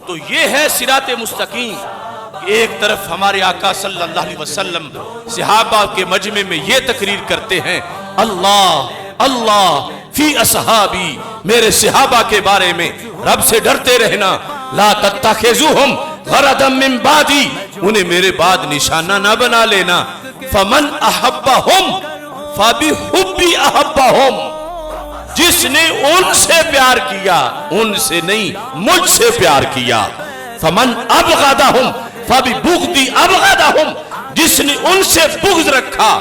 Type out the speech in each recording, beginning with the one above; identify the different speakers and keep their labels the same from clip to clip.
Speaker 1: तो ये है सिराते मुस्तकीम। एक तरफ हमारे आका सल्लल्लाहु अलैहि वसल्लम सहाबा के मजमे में ये तकरीर करते हैं, अल्लाह अल्लाह फी असहाबी, मेरे सहाबा के बारे में रब से डरते रहना, ला तत्तखिजुहुम गरदम मिन बादी, उन्हें मेरे बाद निशाना ना बना लेना, फमन अहब्बहुम फबिहुब्बी अहब्बहुम, जिसने उनसे प्यार किया उनसे नहीं मुझसे प्यार किया, फमन अबगदहुम फबिबुगदी अबगदहुम, जिसने उनसे बुग़्ज़ रखा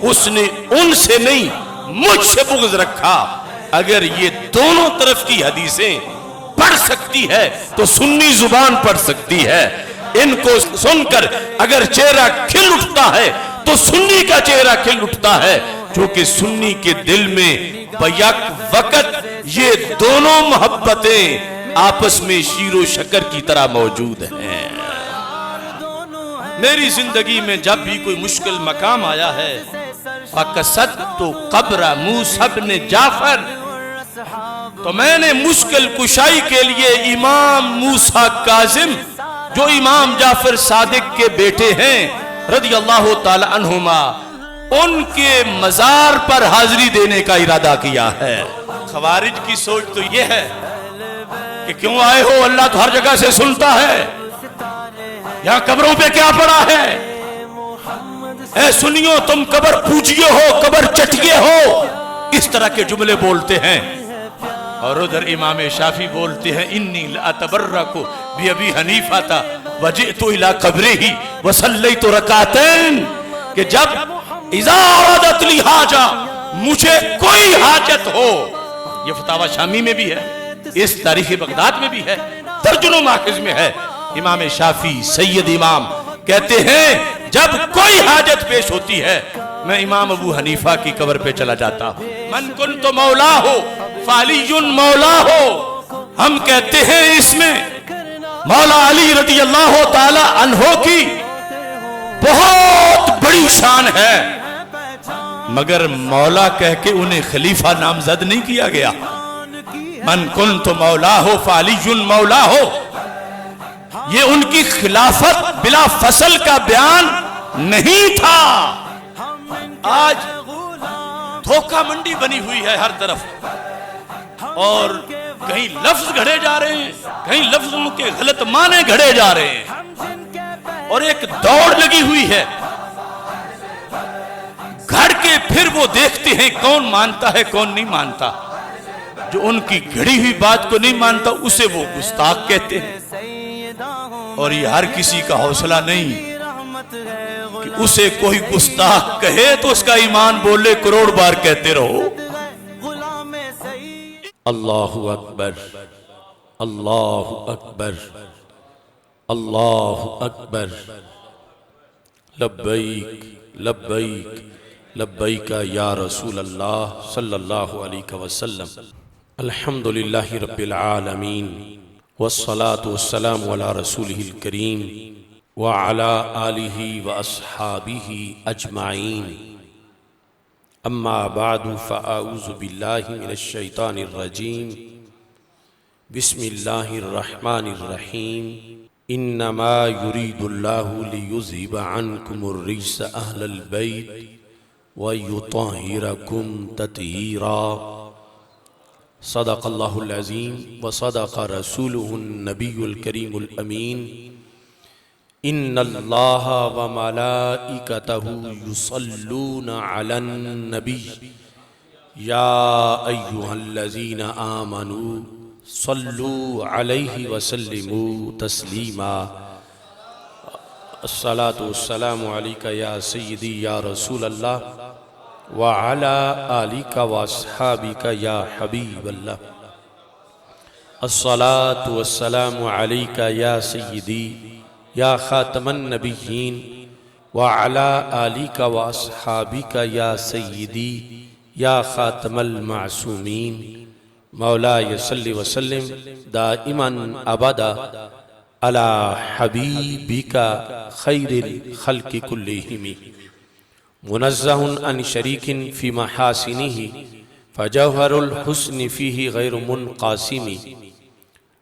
Speaker 1: उसने उनसे नहीं मुझसे बुग़्ज़ रखा। अगर ये दोनों तरफ की हदीसें पढ़ सकती है तो सुन्नी जुबान पढ़ सकती है। इनको सुनकर अगर चेहरा खिल उठता है तो सुन्नी का चेहरा खिल उठता है, क्योंकि सुन्नी के दिल में बैक वक़्त ये दोनों मोहब्बतें आपस में शीरो शक्कर की तरह मौजूद हैं। मेरी जिंदगी में जब भी कोई मुश्किल मकाम आया है, फकसद तो कब्र मूसा इब्न जाफर, तो मैंने मुश्किल कुशाई के लिए इमाम मूसा काजिम, जो इमाम जाफर सादिक के बेटे हैं रदियल्लाहु ताला अन्हुमा, उनके मजार पर हाजिरी देने का इरादा किया है। खवारिज की सोच तो यह है कि क्यों आए हो, अल्लाह तो हर जगह से सुनता है, यहां कब्रों पे क्या पड़ा है, ऐ सुनियो तुम कब्र पूजिए हो, कब्र चटिए हो, इस तरह के जुमले बोलते हैं। और उधर इमाम शाफी बोलते हैं, इन्नी अतबर्रकु बि अबी हनीफा था वजिअतु इला कब्रिही व सल्लैतु रकातैन, कि जब इज़ा अरादत ली हाजा, मुझे कोई हाजत हो, ये फतावा शामी में भी है, इस तारीख बगदाद में भी है, तर्जुमा माखिज में है। इमाम शाफी सैयद इमाम कहते हैं जब कोई हाजत पेश होती है मैं इमाम अबू हनीफा की कब्र पे चला जाता हूं। मन कुन तो मौला हो फालियुन मौला हो, हम कहते हैं इसमें मौला अली रदी अल्लाह ताला अन्हो की बहुत बड़ी शान है, मगर मौला कह के उन्हें खलीफा नामजद नहीं किया गया। मन कुन तो मौला हो फालियुन मौला हो, ये उनकी खिलाफत बिला फसल का बयान नहीं था। आज धोखा मंडी बनी हुई है हर तरफ, और कहीं लफ्ज घड़े जा रहे हैं, कहीं लफ्जों के गलत माने घड़े जा रहे हैं, और एक दौड़ लगी हुई है घड़ के, फिर वो देखते हैं कौन मानता है कौन नहीं मानता। जो उनकी घड़ी हुई बात को नहीं मानता उसे वो गुस्ताख कहते हैं, और ये हर किसी का हौसला नहीं कि उसे कोई गुस्ताख कहे तो उसका ईमान बोले करोड़ बार कहते रहो। अल्लाहु अकबर अल्लाहु अकबर अल्लाहु अकबर, लब्बैक लब्बैक लब्बैक या रसूल अल्लाह सल्लल्लाहु अलैहि वसल्लम। अल्हम्दुलिल्लाहि रब्बिल आलमीन वस्सलातु वस्सलामु अला रसूलिहिल करीम व अला आलिहि व अस्हाबिहि अजमाइन, अम्मा बादु फ़अऊज़ु बिल्लाहि मिनश शैतानिर रजीम, बिस्मिल्लाहिर रहमानिर रहीम। इन्नमा युरीदुल्लाहु लियुज़हिबा अन्कुमुर रिज्स अहलल बैत व युतहिरकुम तत्हीरा। सदक़ल्लाहुल अज़ीम व सदक़ रसूलुहुन नबियुल करीमुल अमीन। इन्नल्लाह व मलाइकतहु युसल्लूना अलन नबी या अय्युहल्लज़ीना आमनू सल्लू अलैहि व सल्लिमू तस्लीमा। अस्सलातु वस्सलामु अलैका या सय्यदी या रसूल अल्लाह व अला आलिका व अस्हाबिका या हबीब अल्लाह। अस्सलातु वस्सलामु अलैका या सय्यदी या खातमन नबिय्यीन व अला आलिका व अस्हाबिका या सय्यदी या खातमल मासूमीन। मौलाय सल्लि व सल्लिम दाइमन अबदा अला हबीबिका खैरिल खल्क़ि कुल्लिहिम। मुनज़्ज़हुन अन शरीकिन फ़ी महासिनिही फ़जौहरुल हुस्नि फ़ीही गैरु मुनक़ासिमी।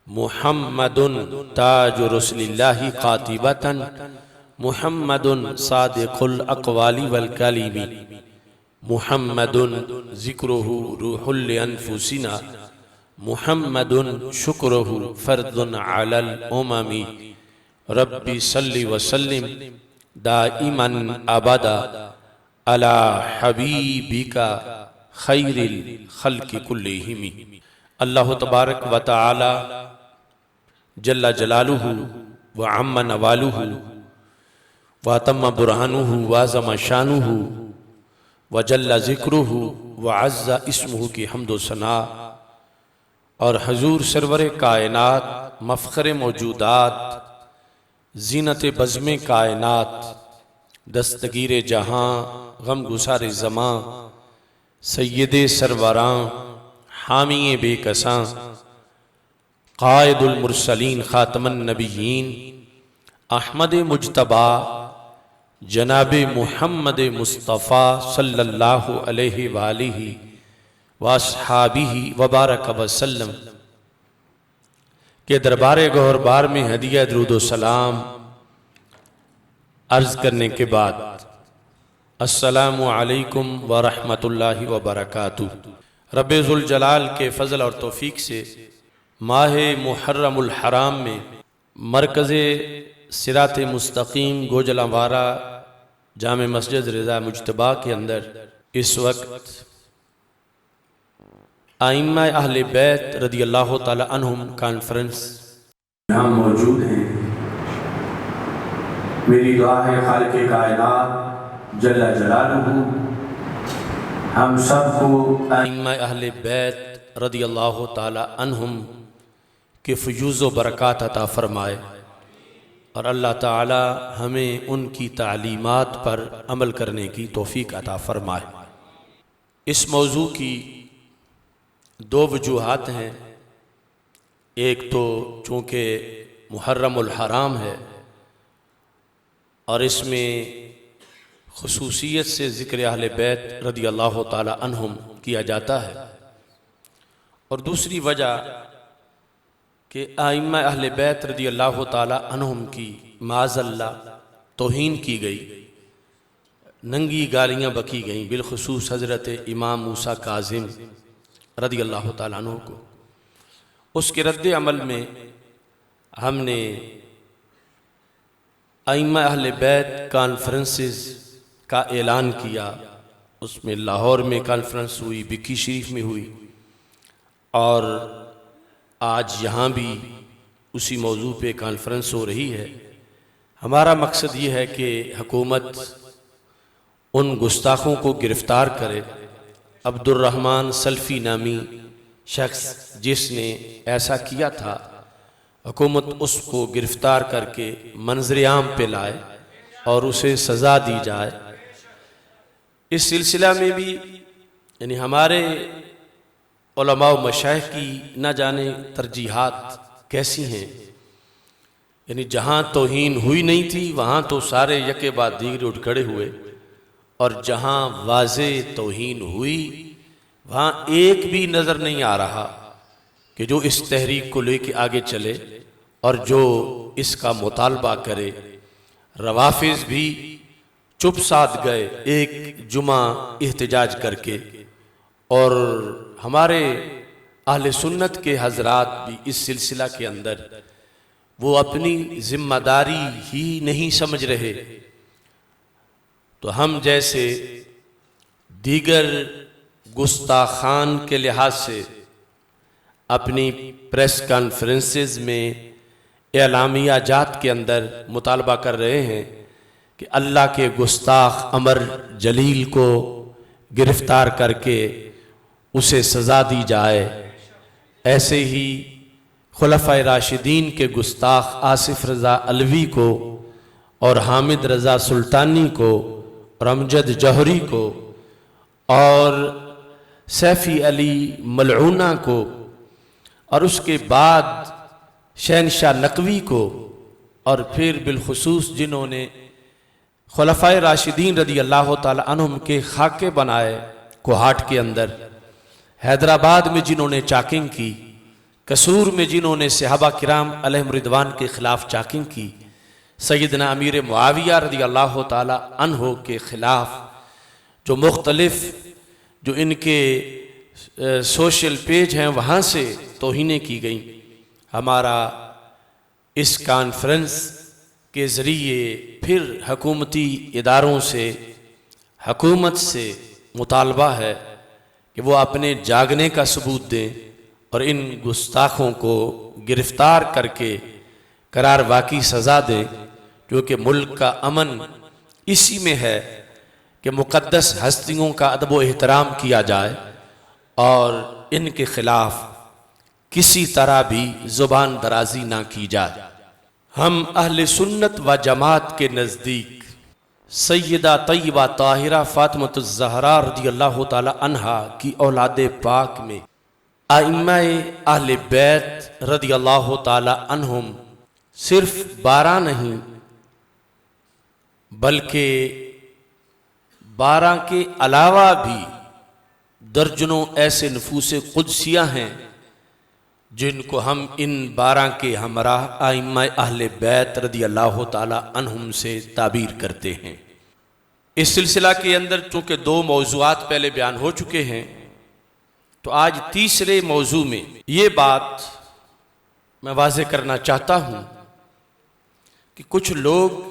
Speaker 2: मुहम्मदुन ताज रसूलिल्लाहि कातिबतन मुहम्मदुन सादिकुल अक़वाली वल कलीमी मुहम्मदुन ज़िक्रुहु रूहुल अनफुसिना मुहम्मदुन शुक्रुहु फर्दुन अलल उममी रब्बी सल्लि व सल्लिम दाइमन अबदा अला हबीबिका खैरिल खल्क़ि कुल्लिहिम। अल्लाह तबारक व तआला जल्ला जलालुहु व अम्मा नवालुहु व तम्मा बुरहानुहु व अज़्ज़मा शानुहु व जल्ला ज़िक्रुहु व अज़्ज़ा इस्मुहु की हम्दो सना और हजूर सरवर कायनात मफ़ख़र मौजूदात ज़ीनत बज़्म कायनात दस्तगीर जहां गम गुसार ज़मां सय्यदे सरवरां हामी बेकसां क़ाइदुल मुरसलीन ख़ातमुन नबिय्यीन अहमद मुज्तबा जनाब मुहम्मद मुस्तफ़ा सल्लल्लाहु अलैहि वालिहि वअस्हाबिहि वबारक वसल्लम के दरबार गौहरबार में हदिया दुरूद सलाम अर्ज़ करने के बाद अस्सलामु अलैकुम व रहमतुल्लाहि व बरकातुहू। रब्बे ज़ुल जलाल के फ़ज़ल और तौफ़ीक़ से माह मुहर्रमुल हराम में मरकज़ सिरात मुस्तकीम गोजलावारा जामे मस्जिद रज़ा मुज्तबा के अंदर इस वक्त आइम्मा अहले बैत रदियल्लाहु ताला अन्हुम कॉन्फ्रेंस
Speaker 3: यहाँ मौजूद हैं। मेरी दुआ है खालिक़े कायनात जल्ला जलालुहु हम सबको
Speaker 2: आइम्मा अहले बैत रदियल्लाहु ताला अन्हुम के फ़यूज़ व बरक़ात अता फ़रमाए और अल्लाह ताला हमें उनकी तालीमात पर अमल करने की तौफ़ीक़ अता फ़रमाए। इस मौजू की दो वजूहात हैं। एक तो चूँकि मुहर्रमुल हराम है और इसमें ख़ुसूसियत से ज़िक्र अहले बैत रदियल्लाहु ताला अन्हुम किया जाता है, और दूसरी वजह कि आइम्मा अहले बैत रदियल्लाहु ताला अन्हुम की माज़अल्लाह तौहीन की गई, नंगी गालियाँ बकी गईं, बिलखुसूस हज़रत इमाम मूसा काज़िम रदियल्लाहु ताला अन्हु को। उसके रद्द अमल में हमने आइम्मा अहले बैत कॉन्फ्रेंसेस का ऐलान किया। उसमें लाहौर में कॉन्फ्रेंस हुई, बिक्की शरीफ में हुई, और आज यहाँ भी उसी मौजू पे कॉन्फ्रेंस हो रही है। हमारा मकसद ये है कि हुकूमत उन गुस्ताखों को गिरफ़्तार करे। अब्दुर्रहमान सल्फ़ी नामी शख्स जिसने ऐसा किया था, हुकूमत उसको गिरफ़्तार करके मंज़र-ए-आम पे लाए और उसे सज़ा दी जाए। इस सिलसिला में भी यानी हमारे उलमा व मशाइख की न जाने तरजीहात कैसी हैं। यानी जहाँ तौहीन हुई नहीं थी वहाँ तो सारे यके बाद दीगर उठ खड़े हुए, और जहाँ वाज़े तौहीन हुई वहाँ एक भी नज़र नहीं आ रहा कि जो इस तहरीक को लेके आगे चले और जो इसका मुतालबा करे। रवाफिज़ भी चुप साध गए एक जुमा एहतजाज करके, और हमारे अहले सुन्नत के हजरात भी इस सिलसिला के अंदर वो अपनी जिम्मेदारी ही नहीं समझ रहे। तो हम जैसे दीगर गुस्ताखान के लिहाज से अपनी प्रेस कॉन्फ्रेंसेस में एलामिया जात के अंदर मुतालबा कर रहे हैं कि अल्लाह के गुस्ताख अमर जलील को गिरफ़्तार करके उसे सज़ा दी जाए। ऐसे ही खुलफ़ाए राशिदीन के गुस्ताख आसिफ रज़ा अलवी को और हामिद रज़ा सुल्तानी को और अमजद जौहरी को और सैफ़ी अली मलऊना को और उसके बाद शहनशाह नकवी को और फिर बिलखुसूस जिन्होंने खुलफ़ाए राशिदीन रदी अल्लाह ताला अन्हुम के खाके बनाए कोहाट के अंदर, हैदराबाद में जिन्होंने चाकिंग की, कसूर में जिन्होंने सहाबा किराम अलैहिम रिदवान के ख़िलाफ़ चाकिंग की, सैयदना अमीर मुआविया रज़ी अल्लाह ताला अन्हो के ख़िलाफ़ जो मुख्तलिफ़ जो इनके सोशल पेज हैं वहाँ से तौहीनें की गई। हमारा इस कॉन्फ्रेंस के ज़रिए फिर हकूमती इदारों से, हकूमत से मुतालबा है कि वो अपने जागने का सबूत दें और इन गुस्ताखों को गिरफ़्तार करके करार वाक़ई सज़ा दें, क्योंकि मुल्क का अमन इसी में है कि मुक़द्दस हस्तियों का अदब व एहतराम किया जाए और इनके ख़िलाफ़ किसी तरह भी ज़ुबान दराज़ी ना की जाए। हम अहले सुन्नत व जमात के नज़दीक सैयदा तय्यबा ताहिरा फ़ातिमतुज़ ज़हरा रज़ियल्लाहु ताला अन्हा की औलाद पाक में आइम्माए अहले बैत रज़ियल्लाहु ताला अन्हुम सिर्फ 12 नहीं बल्कि 12 के अलावा भी दर्जनों ऐसे नफूस कुदसिया हैं जिनको हम इन 12 के हमराह आइम्मा अहले बैत रज़ियल्लाहु ताला अन्हुम से ताबीर करते हैं। इस सिलसिला के अंदर चूँकि 2 मौज़ूआत पहले बयान हो चुके हैं, तो आज तीसरे मौजू में ये बात मैं वाज़ेह करना चाहता हूँ कि कुछ लोग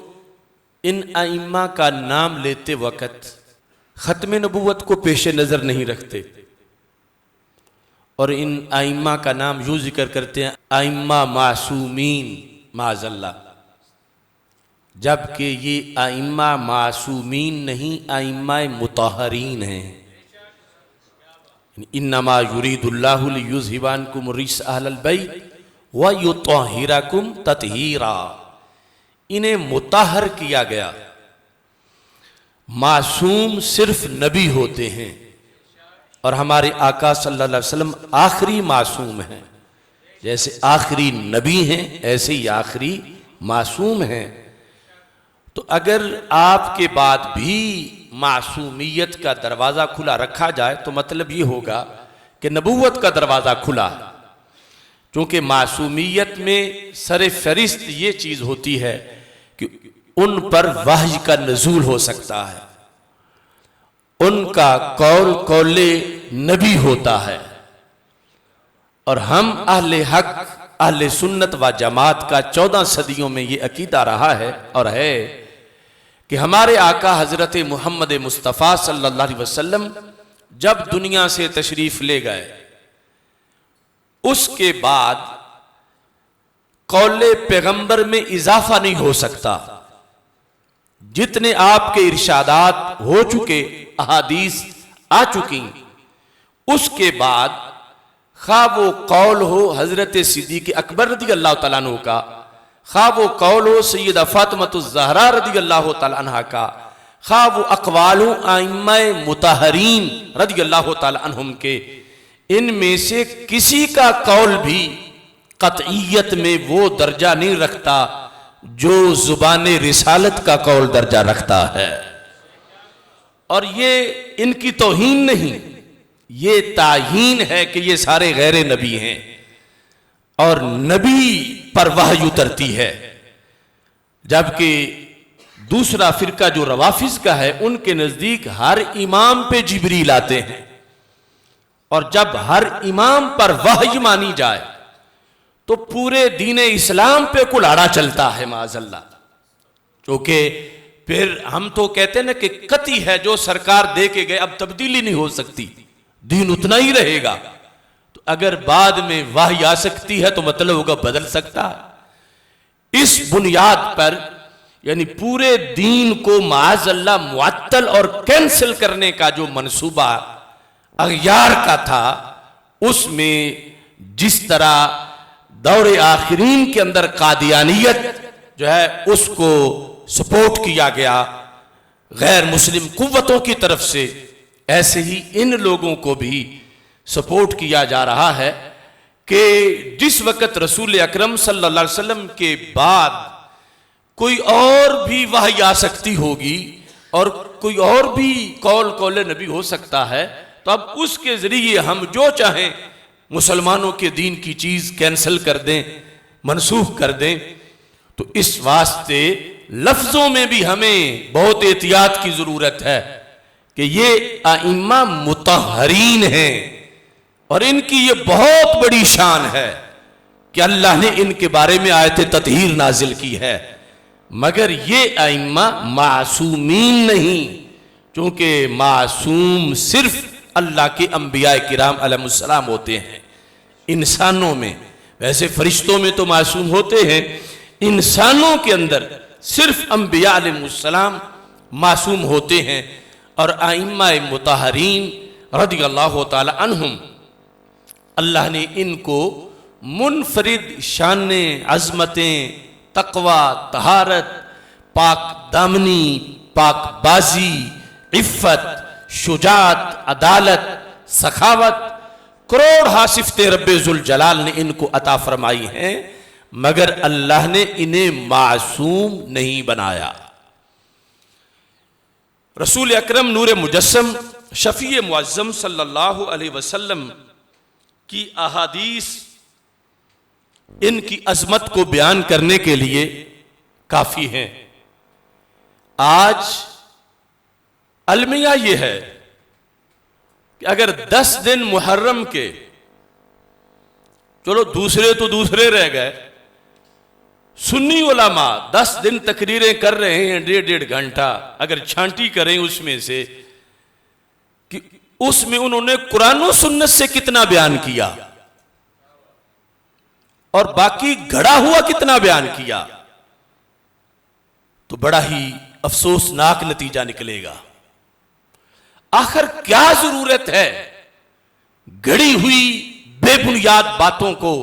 Speaker 2: इन आइम्मा का नाम लेते वक़्त ख़त्म नबूवत को पेश नज़र नहीं रखते और इन आइम्मा का नाम यूँ जिक्र करते हैं आइम्मा मासूमीन माज़ल्ला, जबकि ये आइम्मा मासूमीन नहीं, आइम्मा मुताहरीन हैं। इन्नमा युरीदुल्लाहु लियुज़हिबा अन्कुम रिज्स अहलल बैत व युत्तहिरकुम तत्हीरा। इन्हें मुताहर किया गया। मासूम सिर्फ नबी होते हैं और हमारे आका सल्लल्लाहु अलैहि वसल्लम आखिरी मासूम हैं। जैसे आखिरी नबी हैं ऐसे ही आखिरी मासूम हैं। तो अगर आपके बाद भी मासूमियत का दरवाज़ा खुला रखा जाए तो मतलब ये होगा कि नबूवत का दरवाज़ा खुला है, क्योंकि मासूमियत में सर फहरिस्त ये चीज़ होती है कि उन पर वहय का नज़ूल हो सकता है, उनका कौल कौले नबी होता है। और हम अहले हक अहले सुन्नत व जमात का 14 सदियों में ये अकीदा रहा है और है कि हमारे आका हज़रत मोहम्मद मुस्तफ़ा सल्लल्लाहु अलैहि वसल्लम जब दुनिया से तशरीफ़ ले गए, उसके बाद कौले पैगंबर में इजाफा नहीं हो सकता। जितने आपके इरशादात हो चुके, अहादीस आ चुकी, उसके बाद खा वो कौल हो हज़रत सिद्दीक़ अकबर रज़ियल्लाहु ताला अन्हु का, खा वो कौल हो सैयदा फ़ातिमतुज़ ज़हरा रज़ियल्लाहु ताला अन्हा का, खा वो अक़वाल हो आइम्मा मुताहरीन रज़ियल्लाहु ताला अन्हुम के, इनमें से किसी का कौल भी कतईयत में वो दर्जा नहीं रखता जो ज़ुबान रिसालत का कौल दर्जा रखता है। और ये इनकी तौहीन नहीं, ये ताहीन है कि ये सारे गैर नबी हैं और नबी पर वहय उतरती है। जबकि दूसरा फिरका जो रवाफिज का है, उनके नज़दीक हर इमाम पे जिब्रील आते हैं और जब हर इमाम पर वहय मानी जाए तो पूरे दीन इस्लाम पे कुल्हाड़ा चलता है माज़ल्लाह। क्योंकि फिर हम तो कहते हैं ना कि कती है जो सरकार दे के गए, अब तब्दीली नहीं हो सकती, दीन उतना ही रहेगा। तो अगर बाद में वहय आ सकती है तो मतलब होगा बदल सकता है। इस बुनियाद पर यानी पूरे दीन को माज़ल्लाह मुअत्तल और कैंसिल करने का जो मंसूबा अगयार का था, उसमें जिस तरह दौरे आखिरीन के अंदर कादियानियत जो है उसको सपोर्ट किया गया गैर मुस्लिम कुव्वतों की तरफ से, ऐसे ही इन लोगों को भी सपोर्ट किया जा रहा है कि जिस वक़्त रसूल अकरम सल्लल्लाहु अलैहि वसल्लम के बाद कोई और भी वहय आ सकती होगी और कोई और भी कौल कौले नबी हो सकता है, तो अब उसके ज़रिए हम जो चाहें मुसलमानों के दीन की चीज कैंसिल कर दें, मनसूख कर दें। तो इस वास्ते लफ्जों में भी हमें बहुत एहतियात की जरूरत है कि ये आइम्मा मुतहरीन हैं और इनकी ये बहुत बड़ी शान है कि अल्लाह ने इनके बारे में आयत ततहीर नाजिल की है। मगर ये आइम्मा मासूमीन नहीं, क्योंकि मासूम सिर्फ अल्लाह के अंबिया किराम अलैहिस्सलाम होते हैं। इंसानों में, वैसे फरिश्तों में तो मासूम होते हैं, इंसानों के अंदर सिर्फ अंबिया अलैहिस्सलाम मासूम होते हैं। और आइम्मा मुतहरीन रदियल्लाहु ताला अन्हुम, अल्लाह ने इनको मुनफरिद शाने, अजमतें, तकवा, तहारत, पाक दामनी, पाक बाजी, इफ़्फ़त, शुजात, अदालत, सखावत, करोड़ हासिफते रब्बे जुल जलाल ने इनको अता फरमाई हैं, मगर अल्लाह ने इन्हें मासूम नहीं बनाया। रसूल अकरम नूर मुजस्सम शफी मुअज़्ज़म सल्लल्लाहु अलैहि वसल्लम की अहादीस इनकी अजमत को बयान करने के लिए काफी हैं। आज अलमिया यह है कि अगर 10 दिन मुहर्रम के, चलो दूसरे तो दूसरे रह गए, सुन्नी उलमा 10 दिन तकरीरें कर रहे हैं 1.5 घंटा, अगर छांटी करें उसमें से कि उसमें उन्होंने कुरान और सुन्नत से कितना बयान किया और बाकी घड़ा हुआ कितना बयान किया, तो बड़ा ही अफसोसनाक नतीजा निकलेगा। आखिर क्या जरूरत है घड़ी हुई बेबुनियाद बातों को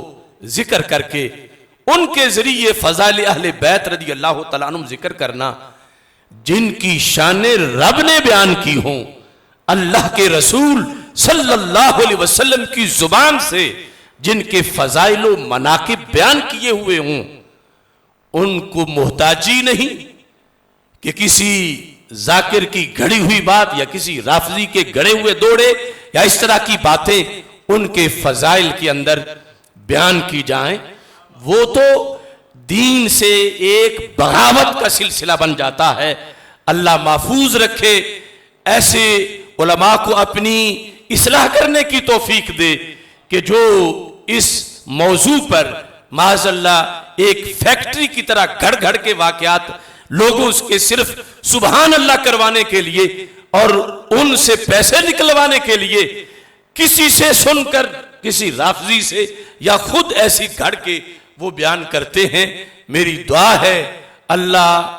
Speaker 2: जिक्र करके उनके जरिए फजाइल अहले बैत रदी अल्लाह तआला अन्हुम जिक्र करना, जिनकी शाने रब ने बयान की हों, अल्लाह के रसूल सल्लल्लाहु अलैहि वसल्लम की जुबान से जिनके फजाइल व मनाकिब बयान किए हुए हों, उनको मोहताजी नहीं कि किसी जाकिर की घड़ी हुई बात या किसी राफजी के गड़े हुए दौड़े या इस तरह की बातें उनके फजाइल के अंदर बयान की जाएं। वो तो दीन से एक बगावत का सिलसिला बन जाता है। अल्लाह महफूज रखे, ऐसे उलमा को अपनी इस्लाह करने की तौफीक दे कि जो इस मौजू पर माज़अल्लाह एक फैक्ट्री की तरह घड़ घड़ के वाकयात लोगों के सिर्फ सुबहान अल्लाह करवाने के लिए और उनसे पैसे निकलवाने के लिए किसी से सुनकर, किसी राफजी से या खुद ऐसी घड़ के वो बयान करते हैं। मेरी दुआ है अल्लाह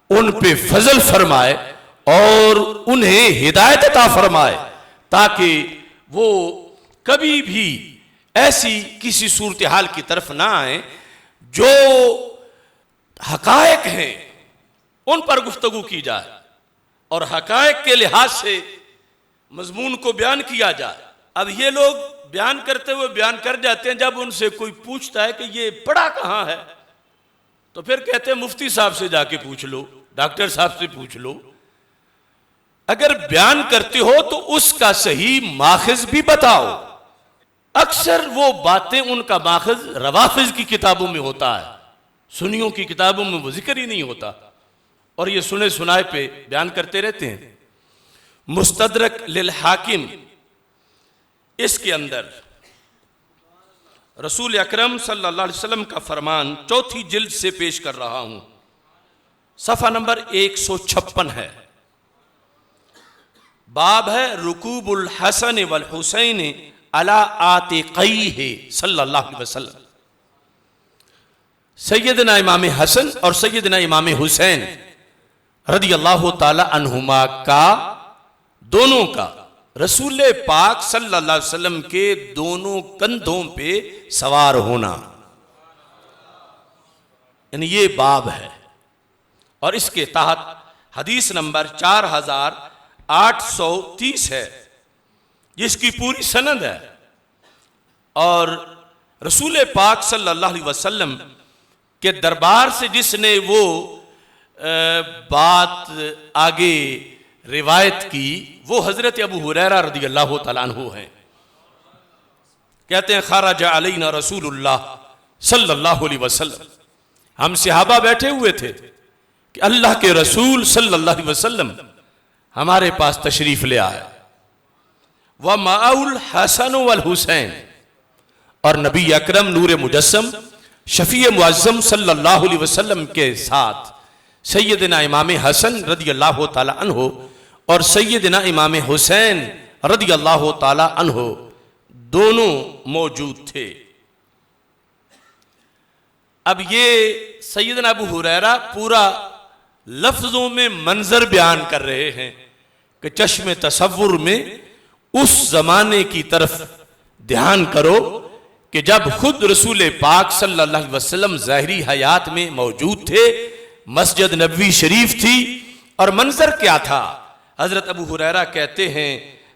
Speaker 2: उन पे फजल फरमाए और उन्हें हिदायत अता फरमाए ताकि वो कभी भी ऐसी किसी सूरत हाल की तरफ ना आए। जो हकायक हैं उन पर गुफ्तगू की जाए और हकायक के लिहाज से मजमून को बयान किया जाए। अब ये लोग बयान करते हुए बयान कर जाते हैं, जब उनसे कोई पूछता है कि ये पढ़ा कहाँ है, तो फिर कहते हैं मुफ्ती साहब से जाके पूछ लो, डॉक्टर साहब से पूछ लो। अगर बयान करते हो तो उसका सही माखिज भी बताओ। अक्सर वो बातें उनका माखिज रवाफिज की किताबों में होता है, सुन्नियों की किताबों में वो जिक्र ही नहीं होता और ये सुने सुनाए पे बयान करते रहते हैं। मुस्तदरक लिल हाकिम, इसके अंदर रसूल अकरम सल्लल्लाहु अलैहि वसल्लम का फरमान 4थी जिल्द से पेश कर रहा हूं, सफ़ा नंबर 156 है। बाब है रुकूबुल हसन वल हुसैन अला आतिक़ैहि सल्लल्लाहु अलैहि वसल्लम। सैयदना इमाम हसन और सैयदना इमाम हुसैन रदी अल्लाह ताला अन्हुमा का, दोनों का रसूल पाक सल्लल्लाहु अलैहि वसल्लम के दोनों कंधों पे सवार होना, यानी ये बाब है। और इसके तहत हदीस नंबर 4830 है, जिसकी पूरी सनद है। और रसूल पाक सल्लल्लाहु अलैहि वसल्लम के दरबार से जिसने वो बात आगे रिवायत की, वो हजरत अबू हुरैरा रज़ियल्लाहु तआला अन्हु हैं
Speaker 1: कहते हैं खराज अलैना रसूलुल्लाह सल्लल्लाहु अलैहि वसल्लम, हम सहाबा बैठे हुए थे कि अल्लाह के रसूल सल्लल्लाहु अलैहि वसल्लम हमारे पास तशरीफ ले आए। व माउल हसन वल हुसैन, और नबी अकरम नूर मुजस्सम शफी मुअज्जम सल्लल्लाहु अलैहि वसल्लम के साथ सैयदना इमाम हसन रदियल्लाहु ताला अन्हो और सैयदना इमाम हुसैन रदियल्लाहु ताला अन्हो दोनों मौजूद थे। अब ये सैयदना अबू हुरैरा पूरा लफ्जों में मंजर बयान कर रहे हैं कि चश्मे तसव्वुर में उस जमाने की तरफ ध्यान करो कि जब खुद रसूल पाक सल्लल्लाहु अलैहि वसल्लम ज़ाहिरी हयात में मौजूद थे, मस्जिद नबवी शरीफ थी, और मंजर क्या था। हजरत अबू हुरैरा कहते हैं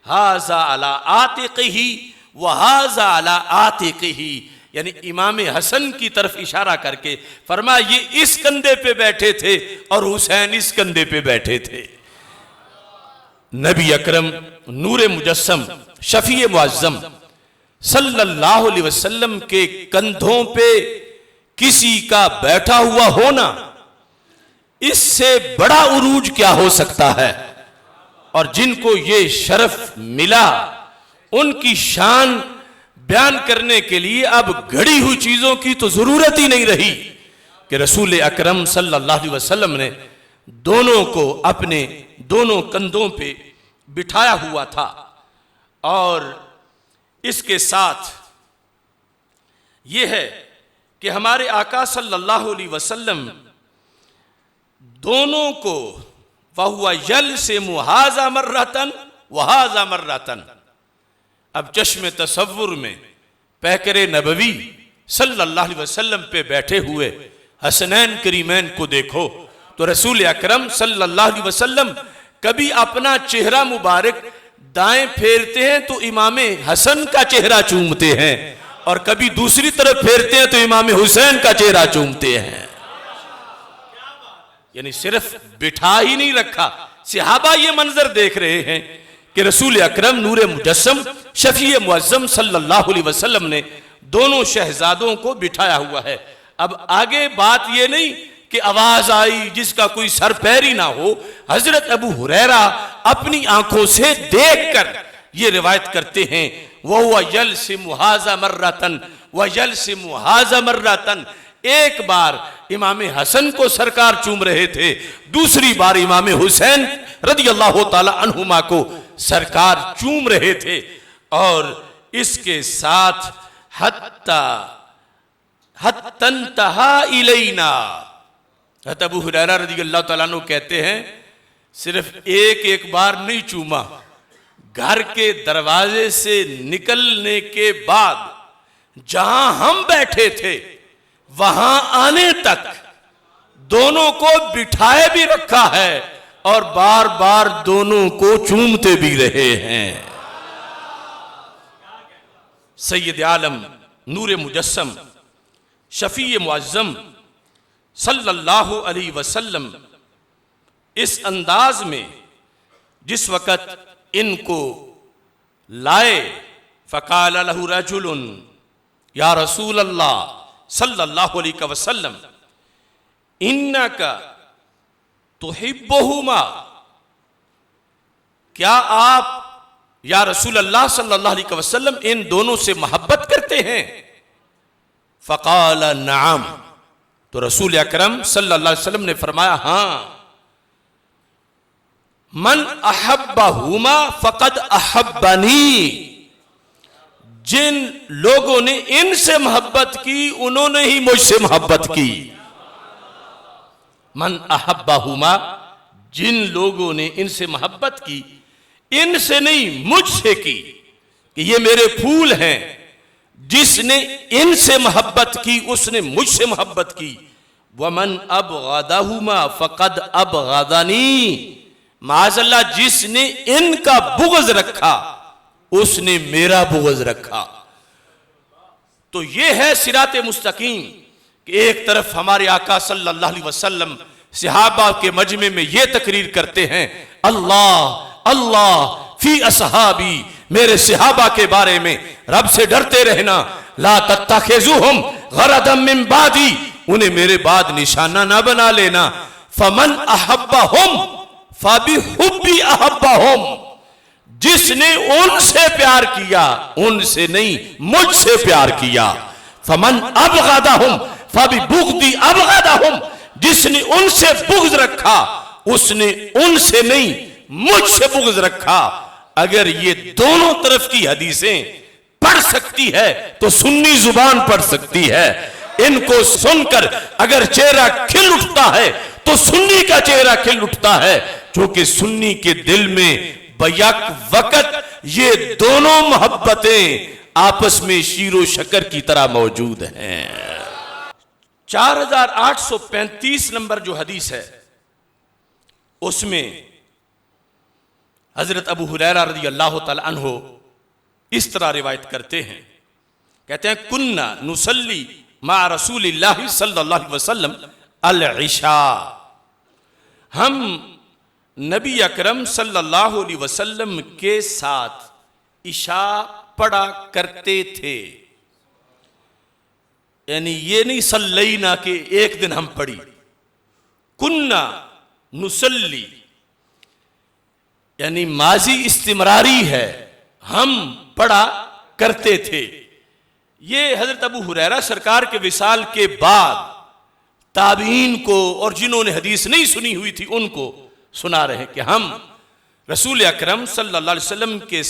Speaker 1: हाजा अला आतिक़िही व हाजा अला आतिक़िही, यानी इमाम हसन की तरफ इशारा करके फरमाया ये इस कंधे पे बैठे थे और हुसैन इस कंधे पे बैठे थे। नबी अकरम नूर मुजस्सम शफी मुअज्जम सल्लल्लाहु अलैहि वसल्लम के कंधों पे किसी का बैठा हुआ होना, इससे बड़ा उरूज क्या हो सकता है। और जिनको ये शरफ मिला उनकी शान बयान करने के लिए अब घड़ी हुई चीजों की तो जरूरत ही नहीं रही कि रसूल अकरम सल्लल्लाहु अलैहि वसल्लम ने दोनों को अपने दोनों कंधों पे बिठाया हुआ था। और इसके साथ ये है कि हमारे आका सल्लल्लाहु अलैहि वसल्लम दोनों को वहुआ यल से मुहाजा मर्रतन वहाजा मर्रतन। अब चश्मे तसव्वुर में पैकरे नबवी सल्लल्लाहु अलैहि वसल्लम पे बैठे हुए हसनैन करीमैन को देखो तो रसूल अकरम सल्लल्लाहु अलैहि वसल्लम कभी अपना चेहरा मुबारक दाएं फेरते हैं तो इमाम हसन का चेहरा चूमते हैं, और कभी दूसरी तरफ फेरते हैं तो इमाम हुसैन का चेहरा चूमते हैं। यानी सिर्फ बिठा ही नहीं रखा, सहाबा ये मंजर देख रहे हैं कि रसूल अकरम नूर मुजस्सम शफी मुअज्जम सल्लल्लाहु अलैहि वसल्लम ने दोनों शहजादों को बिठाया हुआ है। अब आगे बात ये नहीं कि आवाज आई जिसका कोई सर पैर ही ना हो। हजरत अबू हुरैरा अपनी आंखों से देखकर ये रिवायत करते हैं वह यल से मुहाजा मर्रतन व यल से मुहाजा मर्रतन। एक बार इमाम हसन को सरकार चूम रहे थे, दूसरी बार इमाम हुसैन रदियल्लाहु ताला अन्हुमा को सरकार चूम रहे थे। और इसके साथ हत्तंतहा इलैना, अबू हुरैरा रदियल्लाहु ताला अन्हु कहते हैं सिर्फ एक बार नहीं चूमा, घर के दरवाजे से निकलने के बाद जहां हम बैठे थे वहां आने तक दोनों को बिठाए भी रखा है और बार बार दोनों को चूमते भी रहे हैं। सैयद आलम नूर मुजस्सम शफी मुअज्जम सल्लल्लाहु अलैहि वसल्लम इस अंदाज में जिस वक़्त इनको लाए, फ़क़ाल लहु रजुलन या रसूल अल्लाह सल्लल्लाहु अलैहि वसल्लम इन्नका तुहिब्बुहुमा, क्या आप या रसूल अल्लाह सल्लल्लाहु अलैहि वसल्लम इन दोनों से मोहब्बत करते हैं। फ़क़ाल नअम, तो रसूल अकरम सल्लल्लाहु अलैहि वसल्लम ने फरमाया हाँ। मन अहब्बहुमा फ़क़द अहब्बनी, जिन लोगों ने इनसे मोहब्बत की उन्होंने ही मुझसे मोहब्बत की। मन अहब्बहुमा, जिन लोगों ने इनसे मोहब्बत की, इनसे नहीं मुझसे की कि ये मेरे फूल हैं। जिसने इनसे मोहब्बत की उसने मुझसे मोहब्बत की। वमन अबग़दहुमा फ़क़द अबग़दनी, माज़अल्लाह जिसने इनका बुग़्ज़ रखा उसने मेरा बुग़्ज़ रखा। तो ये है सिराते मुस्तकीम कि एक तरफ हमारे आका सल्लल्लाहु अलैहि वसल्लम सहाबा के मजमे में ये तकरीर करते हैं अल्लाह अल्लाह फी असहाबी, मेरे सहाबा के बारे में रब से डरते रहना। ला तत्तखिजुहुम गरदम मिन बादी, उन्हें मेरे बाद निशाना ना बना लेना। फमन अहब्बहुम फबिहुब्बी अहब्बहुम, जिसने उनसे प्यार किया उनसे नहीं मुझसे प्यार किया। फमन अबगदहुम फबिबुगदी अबगदहुम, जिसने उनसे बुग़्ज़ रखा उसने उनसे नहीं मुझसे बुग़्ज़ रखा। अगर ये दोनों तरफ की हदीसें पढ़ सकती है तो सुन्नी जुबान पढ़ सकती है। इनको सुनकर अगर चेहरा खिल उठता है तो सुन्नी का चेहरा खिल उठता है, क्योंकि सुन्नी के दिल में बैक वक़्त ये दोनों मोहब्बतें आपस में शीरो शक्कर की तरह मौजूद हैं। 4835 नंबर जो हदीस है उसमें हजरत अबू हुरैरा रज़ी अल्लाह तआला अन्हु इस तरह रिवायत करते हैं, कहते हैं कुन्ना नुसल्ली मा रसूलिल्लाहि सल्लल्लाहु अलैहि वसल्लम अल-इशा, हम नबी अकरम सल्लल्लाहु अलैहि वसल्लम के साथ इशा पढ़ा करते थे। यानी ये नहीं सल्लैना के एक दिन हम पढ़ी, कुन्ना नुसल्ली यानी माजी इस्तिमरारी है, हम पढ़ा करते थे। ये हजरत अबू हुरैरा सरकार के विसाल के बाद ताबीन को और जिन्होंने हदीस नहीं सुनी हुई थी उनको सुना रहे कि हम रसूल अकरम सल्लल्लाहु अलैहि वसल्लम के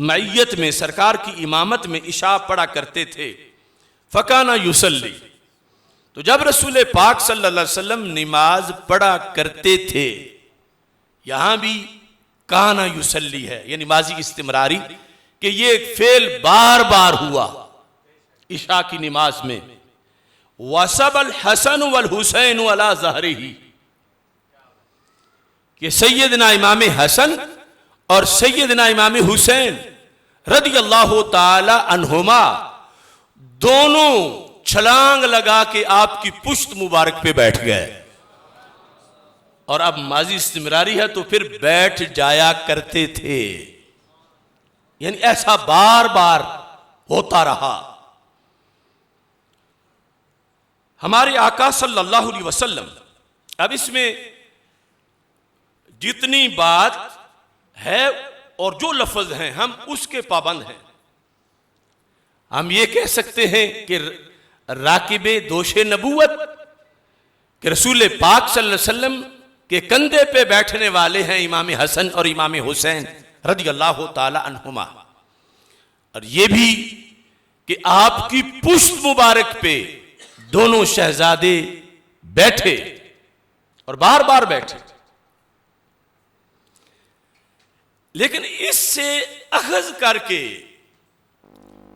Speaker 1: मैयत में सरकार की इमामत में इशा पढ़ा करते थे। फ़काना युसल्ली, तो जब रसूल पाक सल्लल्लाहु अलैहि वसल्लम नमाज पढ़ा करते थे, यहां भी काना युसल्ली है यानी माजी इस्तिमरारी, कि ये फेल बार बार हुआ इशा की नमाज में। वसबल हसन वल हुसैन अला ज़हरिही, कि सैयदना इमाम हसन और सैयदना इमाम हुसैन रदियल्लाहु ताला अन्हुमा दोनों छलांग लगा के आपकी पुश्त मुबारक पे बैठ गए। और अब माजी इस्तिमरारी है तो फिर बैठ जाया करते थे, यानी ऐसा बार बार होता रहा। हमारे आका सल्लल्लाहु अलैहि वसल्लम, अब इसमें जितनी बात है और जो लफ्ज हैं हम उसके पाबंद हैं। हम ये कह सकते हैं कि राकिबे दोशे नबूवत कि रसूल पाक सल्लल्लाहु अलैहि वसल्लम के कंधे पे बैठने वाले हैं इमाम हसन और इमाम हुसैन रज़ियल्लाहु ताला अन्हुमा, और ये भी कि आपकी पुश्त मुबारक पे दोनों शहजादे बैठे और बार बार बैठे। लेकिन इससे अखज़ करके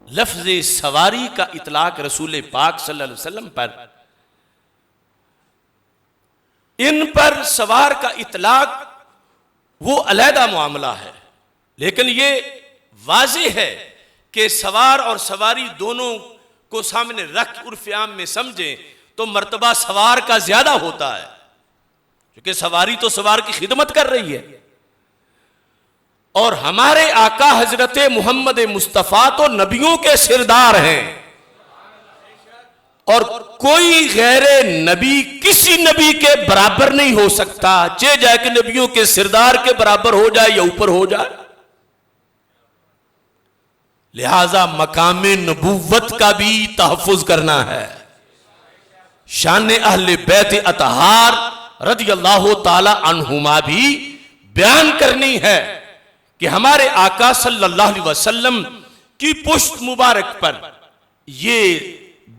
Speaker 1: लफ्ज़ सवारी का इतलाक रसूल पाक सल्लल्लाहु अलैहि वसल्लम पर, इन पर सवार का इतलाक वो अलहदा मामला है। लेकिन ये वाज़ेह है कि सवार और सवारी दोनों को सामने रख उर्फ़ आम में समझें तो मर्तबा सवार का ज्यादा होता है, क्योंकि सवारी तो सवार की खिदमत कर रही है। और हमारे आका हजरत मोहम्मद मुस्तफ़ा तो नबियों के सिरदार हैं, और कोई गैरे नबी किसी नबी के बराबर नहीं हो सकता, चाहे जाए कि नबियों के सिरदार के बराबर हो जाए या ऊपर हो जाए। लिहाजा मकामे नबूवत का भी तहफ़्फ़ुज़ करना है। शान अहले बैत अतहार रज़ियल्लाहु ताला अन्हुमा भी बयान करनी है कि हमारे आका सल्लल्लाहु अलैहि वसल्लम की पुश्त मुबारक पर ये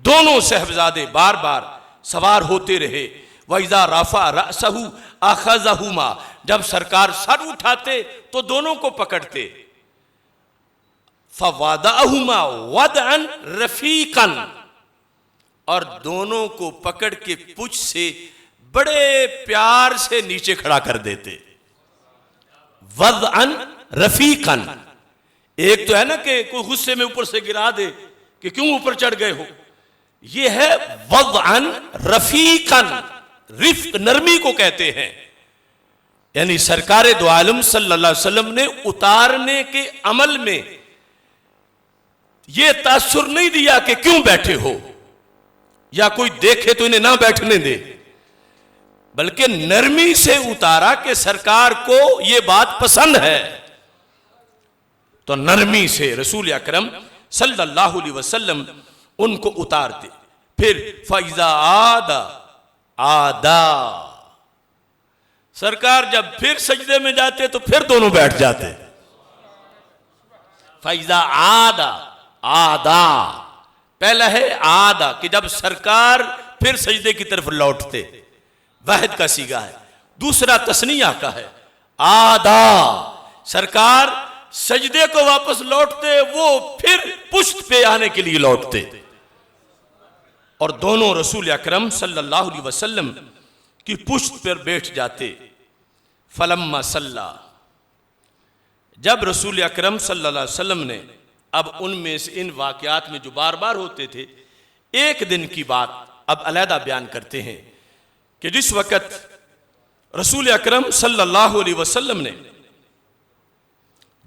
Speaker 1: दोनों साहबजादे बार बार सवार होते रहे। वइज़ा रफ़ा रअसहु अख़ज़हुमा, जब सरकार सर उठाते तो दोनों को पकड़ते। फ़वदअहुमा वदअन रफ़ीक़न, और दोनों को पकड़ के पुछ से बड़े प्यार से नीचे खड़ा कर देते। वदअन रफ़ीक़न, एक तो है ना कि कोई गुस्से में ऊपर से गिरा दे कि क्यों ऊपर चढ़ गए हो, ये है वदअन रफ़ीक़न, रिफ़्क़ नरमी को कहते हैं। यानी सरकार दो आलम सल्लल्लाहु अलैहि वसल्लम ने उतारने के अमल में यह तासुर नहीं दिया कि क्यों बैठे हो या कोई देखे तो इन्हें ना बैठने दे, बल्कि नरमी से उतारा कि सरकार को यह बात पसंद है, तो नरमी से रसूल अकरम सल्लल्लाहु अलैहि वसल्लम उनको उतारते। फिर फैजा आदा, सरकार जब फिर सजदे में जाते तो फिर दोनों बैठ जाते। फैजा आदा पहला है आदा कि जब सरकार फिर सजदे की तरफ लौटते, वाहिद का सीगा है। दूसरा तस्निया का है, आदा सरकार सजदे को वापस लौटते, वो फिर पुश्त पे आने के लिए लौटते, और दोनों रसूल अकरम सल्लल्लाहु अलैहि वसल्लम की पुश्त पर बैठ जाते। फलम्मा सल्ला, जब रसूल अकरम सल्लल्लाहु अलैहि वसल्लम ने, अब उनमें से इन वाकयात में जो बार बार होते थे, एक दिन की बात अब अलहदा बयान करते हैं कि जिस वक़्त रसूल अकरम सल्लल्लाहु अलैहि वसल्लम ने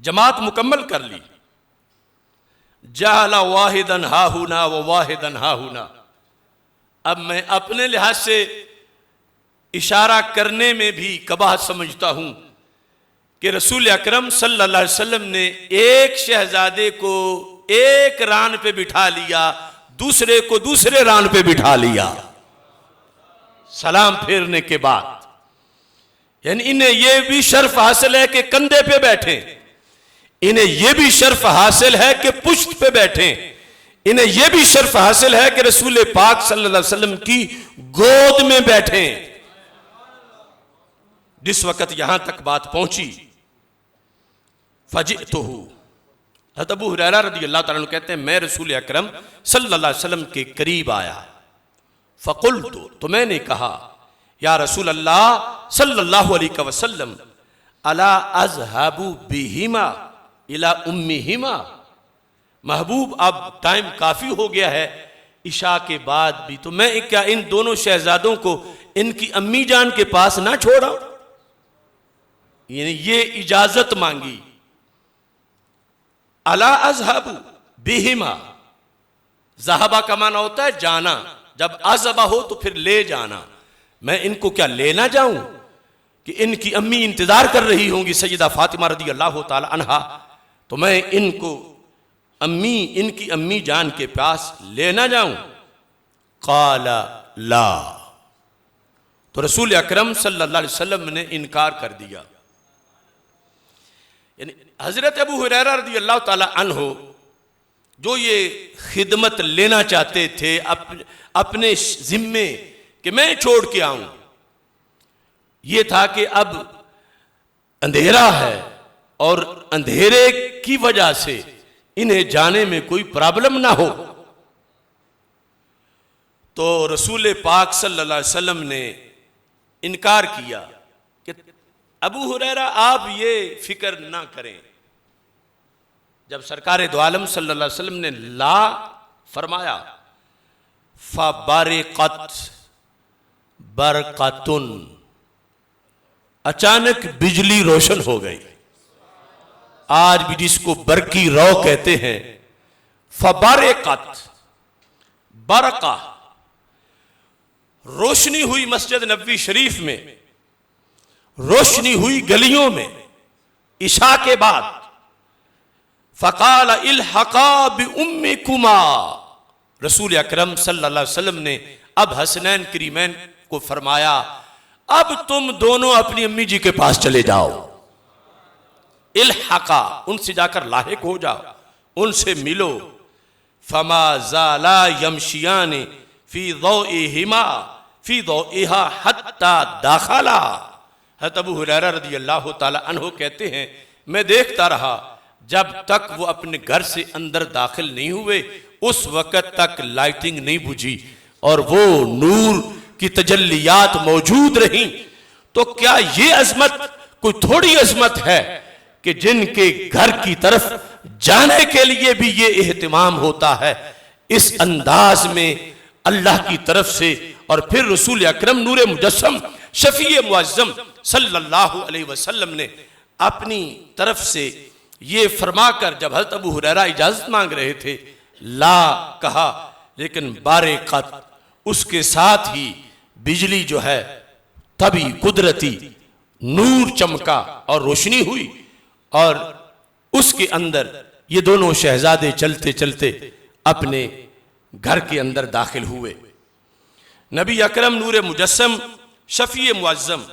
Speaker 1: जमात मुकम्मल कर ली, जाला वाहिदन हाहुना व वाहिदन हाहुना। अब मैं अपने लिहाज से इशारा करने में भी कबाहत समझता हूं कि रसूल अकरम सल्लल्लाहु अलैहि वसल्लम ने एक शहजादे को एक रान पे बिठा लिया, दूसरे को दूसरे रान पे बिठा लिया सलाम फेरने के बाद। यानी इन्हें यह भी शर्फ हासिल है कि कंधे पे बैठे, इन्हें यह भी शर्फ हासिल है कि पुश्त पे बैठे, इन्हें यह भी शर्फ हासिल है कि रसूल पाक सल्लल्लाहु अलैहि वसल्लम की गोद में बैठे। जिस वक़्त यहां तक बात पहुंची, फजिअतहु, हज़रत अबू हुरैरा रज़ियल्लाहु तआला अन्हु कहते हैं मैं रसूल अकरम सल्लल्लाहु अलैहि वसल्लम के करीब आया। फ़क़ुल्तु, तो मैंने कहा, या रसूल अल्लाह सल्लल्लाहु अलैहि वसल्लम, अला अज़हबु बिहिमा इला उम्मिहिमा। महबूब अब टाइम काफी हो गया है इशा के बाद भी, तो मैं क्या इन दोनों शहजादों को इनकी अम्मी जान के पास ना छोड़ा? ये इजाजत मांगी। अला अज़हबु बिहिमा, ज़हबा का माना होता है जाना, जब अज़हबा हो तो फिर ले जाना। मैं इनको क्या लेना जाऊं कि इनकी अम्मी इंतजार कर रही होंगी सैयदा फातिमा रज़ियल्लाहु ताला अन्हा, तो मैं इनको अम्मी, इनकी अम्मी जान के पास लेना जाऊं? क़ाला ला, तो रसूल अकरम सल्लल्लाहु अलैहि वसल्लम ने इनकार कर दिया। यानी हजरत अबू हुरैरा रज़ियल्लाहु ताला अन्हु जो ये खिदमत लेना चाहते थे अपने जिम्मे कि मैं छोड़ के आऊं, ये था कि अब अंधेरा है और अंधेरे की वजह से इन्हें जाने में कोई प्रॉब्लम ना हो। तो रसूल पाक सल्लल्लाहु अलैहि वसल्लम ने इनकार किया कि अबू हुरैरा आप ये फिक्र ना करें। जब सरकार दो आलम सल्लल्लाहु अलैहि वसल्लम ने ला फरमाया, फबरक़त बरक़तुन, अचानक बिजली रोशन हो गई। आज भी जिसको बरकी रौ कहते हैं, फबरक़त, बरक़ा, रोशनी हुई मस्जिद नबवी शरीफ में, रोशनी हुई गलियों में इशा के बाद। फ़क़ाल इल्हक़ा बिउम्मिकुमा, रसूल अकरम सल्लल्लाहु अलैहि वसल्लम ने अब हसनैन करीमैन को फरमाया, अब तुम दोनों अपनी अम्मी जी के पास चले जाओ। इल्हक़ा, उनसे जाकर लाहिक हो जाओ, उनसे मिलो। फमा ज़ाला यमशियान फी ज़ौइहिमा फी ज़ौइहा हत्ता दाखला। हज़रत अबू हुरैरा रज़ियल्लाहु ताला अन्हु कहते हैं मैं देखता रहा जब तक वो अपने घर से अंदर दाखिल नहीं हुए, उस वक़्त तक लाइटिंग नहीं बुझी और वो नूर की तजल्लियात मौजूद रहीं। तो क्या ये अजमत कोई थोड़ी अजमत है कि जिनके घर की तरफ जाने के लिए भी ये एहतिमाम होता है। इस अंदाज में अल्लाह की तरफ से और फिर रसूल अकरम नूर मुजस्सम शफी मुअज्जम सल्लल्लाहु अलैहि वसल्लम ने अपनी तरफ से ये फरमाकर जब हज़रत अबू हुरैरा इजाज़त मांग रहे थे ला कहा, लेकिन बारिक़त उसके साथ ही बिजली जो है तभी कुदरती नूर चमका और रोशनी हुई और उसके अंदर ये दोनों शहजादे चलते चलते अपने घर के अंदर दाखिल हुए। नबी अकरम नूर मुजस्सम शफी मुअज्जम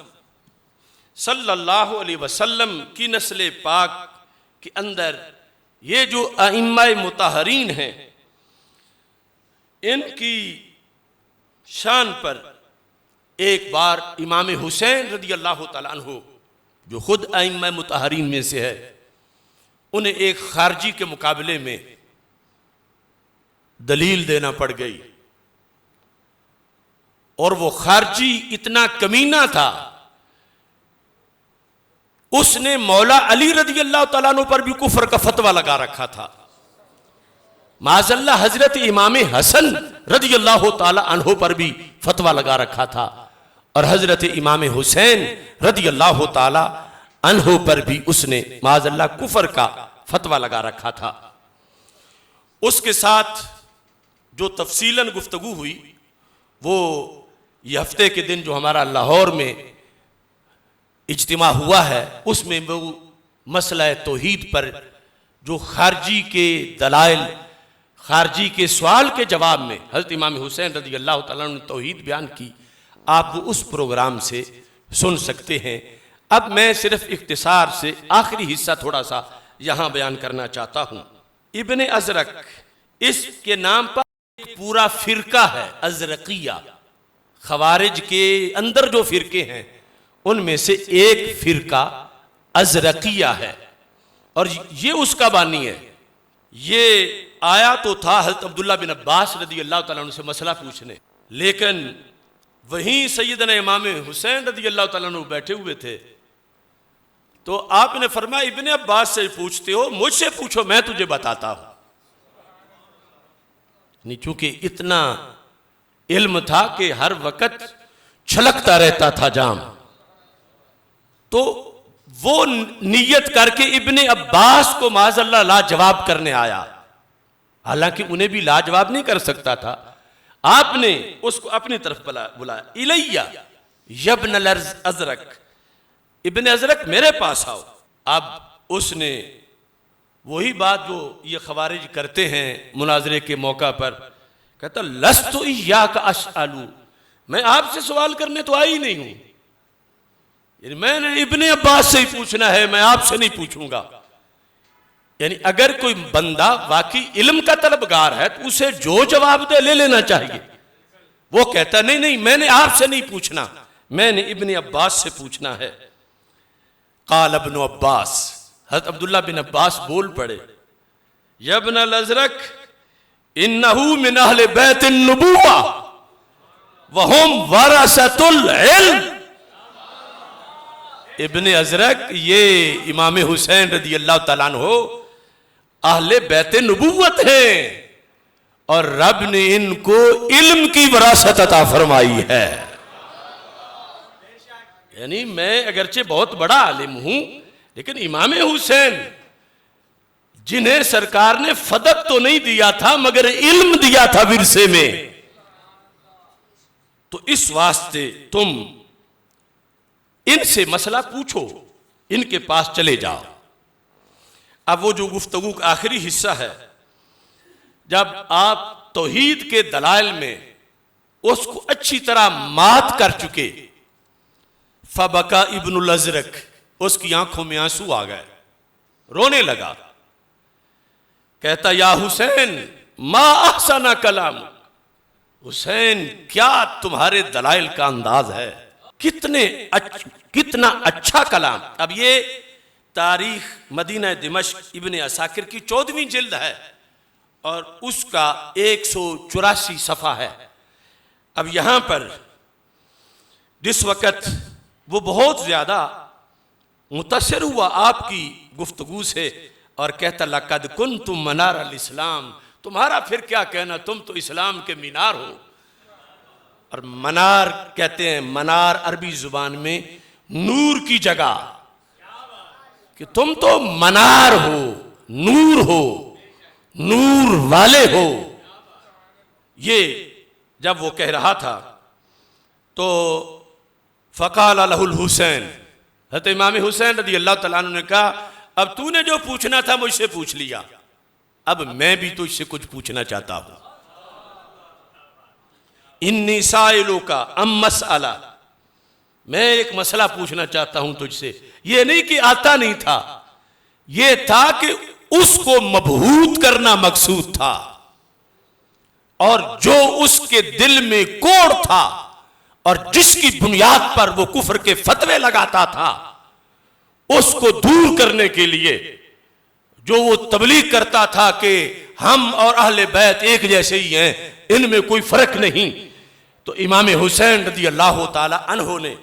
Speaker 1: सल्लल्लाहु अलैहि वसल्लम की नस्ल पाक के अंदर ये जो अइम्मा मुताहरीन हैं, इनकी शान पर एक बार इमाम हुसैन रदी अल्लाह तआला अन्हु जो खुद अइम्मा मुताहरीन में से है, उन्हें एक खारजी के मुकाबले में दलील देना पड़ गई और वो खारजी इतना कमीना था, उसने मौला अली रदी अल्लाह तआला अन्हु पर भी कुफर का फतवा लगा रखा था। माज़अल्लाह हजरत इमाम हसन रदी अल्लाह तआला अन्हु पर भी फतवा लगा रखा था और हजरत इमाम हुसैन रदी अल्लाह तआला अन्हु पर भी उसने माज़अल्लाह कुफर का फतवा लगा रखा था। उसके साथ जो तफसीलन गुफ्तगू हुई वो ये हफ्ते के दिन जो हमारा लाहौर में इज्तिमा हुआ है, उसमें वो मसला तौहीद पर जो खारजी के दलाइल, खारजी के सवाल के जवाब में हज़रत इमाम हुसैन रज़ी अल्लाह तआला ने तौहीद बयान की, आप उस प्रोग्राम से सुन सकते हैं। अब मैं सिर्फ इख्तिसार से आखिरी हिस्सा थोड़ा सा यहाँ बयान करना चाहता हूँ। इब्ने अज़रक इसके नाम पर एक पूरा फिरका है अज़रकिया, खवारिज के अंदर जो फिरके हैं उनमें से एक फिरका अज़रकिया है और ये उसका बानी है। ये आया तो था हज़रत अब्दुल्ला बिन अब्बास रज़ी अल्लाह तआला अन्हु से मसला पूछने, लेकिन वहीं सैयदना इमाम हुसैन रज़ी अल्लाह तआला अन्हु बैठे हुए थे तो आपने फरमाया इब्ने अब्बास से पूछते हो, मुझसे पूछो मैं तुझे बताता हूं। नहीं, चूंकि इतना इल्म था कि हर वक्त छलकता रहता था जाम, तो वो नियत करके इब्ने अब्बास को माज़अल्लाह लाजवाब करने आया, हालांकि उन्हें भी लाजवाब नहीं कर सकता था। आपने उसको अपनी तरफ बुलाया, इलैया यब्न अज़रक, इब्ने अज़रक मेरे पास आओ। अब उसने वही बात जो ये खवारिज करते हैं मुनाजरे के मौका पर, कहता लस्तु इय्याका अस्अलु, मैं आपसे सवाल करने तो आई नहीं हूं, मैंने इब्ने अब्बास से ही पूछना है, मैं आपसे नहीं पूछूंगा। यानी अगर कोई बंदा वाकई इल्म का तलबगार है तो उसे जो जवाब दे ले लेना चाहिए। वो कहता नहीं नहीं मैंने आपसे नहीं पूछना, मैंने इब्ने अब्बास से पूछना है। काल इब्न अब्बास, हज़रत अब्दुल्ला बिन अब्बास बोल पड़े, यब्न अज़रक इन्नहु मिन अहले बैतिन नबुव्वा व हुम वरसतुल इल्म। इब्ने अज़रक ये इमाम हुसैन रज़ी अल्लाह तआला अन्हु अहले बैत नबुव्वत हैं और रब ने इनको इल्म की वरासत अता फरमाई है। यानी मैं अगरचे बहुत बड़ा आलिम हूं, लेकिन इमाम हुसैन जिन्हें सरकार ने फदक तो नहीं दिया था मगर इल्म दिया था विरसे में, तो इस वास्ते तुम इनसे मसला पूछो, इनके पास चले जाओ। अब वो जो गुफ्तगू का आखिरी हिस्सा है, जब आप तौहीद के दलाइल में उसको अच्छी तरह मात कर चुके, फबका इब्नुल अज़रक, उसकी आंखों में आंसू आ गए, रोने लगा, कहता या हुसैन मा अहसना कलाम, हुसैन क्या तुम्हारे दलाइल का अंदाज है, कितना अच्छा कलाम। अब ये तारीख मदीना दिमश्क इब्ने असाकिर की 14वीं जिल्द है और उसका 184 सफ़ा है। अब यहां पर जिस वक़्त वो बहुत ज़्यादा मुतासिर हुआ आपकी गुफ्तगू से और कहता लक़द कुन्तुम मनार अल इस्लाम, तुम्हारा फिर क्या कहना, तुम तो इस्लाम के मीनार हो,
Speaker 2: और मनार कहते हैं, मनार अरबी जुबान में नूर की जगह, कि तुम तो मनार हो, नूर हो, नूर वाले हो। ये जब वो कह रहा था तो फ़क़ाल लहुल हुसैन, हज़रत इमाम हुसैन रज़ी अल्लाह तआला अन्हु ने कहा, अब तूने जो पूछना था मुझसे पूछ लिया, अब मैं भी तुझसे कुछ पूछना चाहता हूं। इन्नी साइलों का अम मसअला, मैं एक मसला पूछना चाहता हूं तुझसे। ये नहीं कि आता नहीं था, ये था कि उसको मबहूत करना मकसूद था, और जो उसके दिल में कोड़ था और जिसकी बुनियाद पर वो कुफ्र के फतवे लगाता था, उसको दूर करने के लिए जो वो तबलीग करता था कि हम और अहले बैत एक जैसे ही हैं, इनमें कोई फर्क नहीं, तो इमाम हुसैन रज़ी अल्लाह ताला अन्हो ने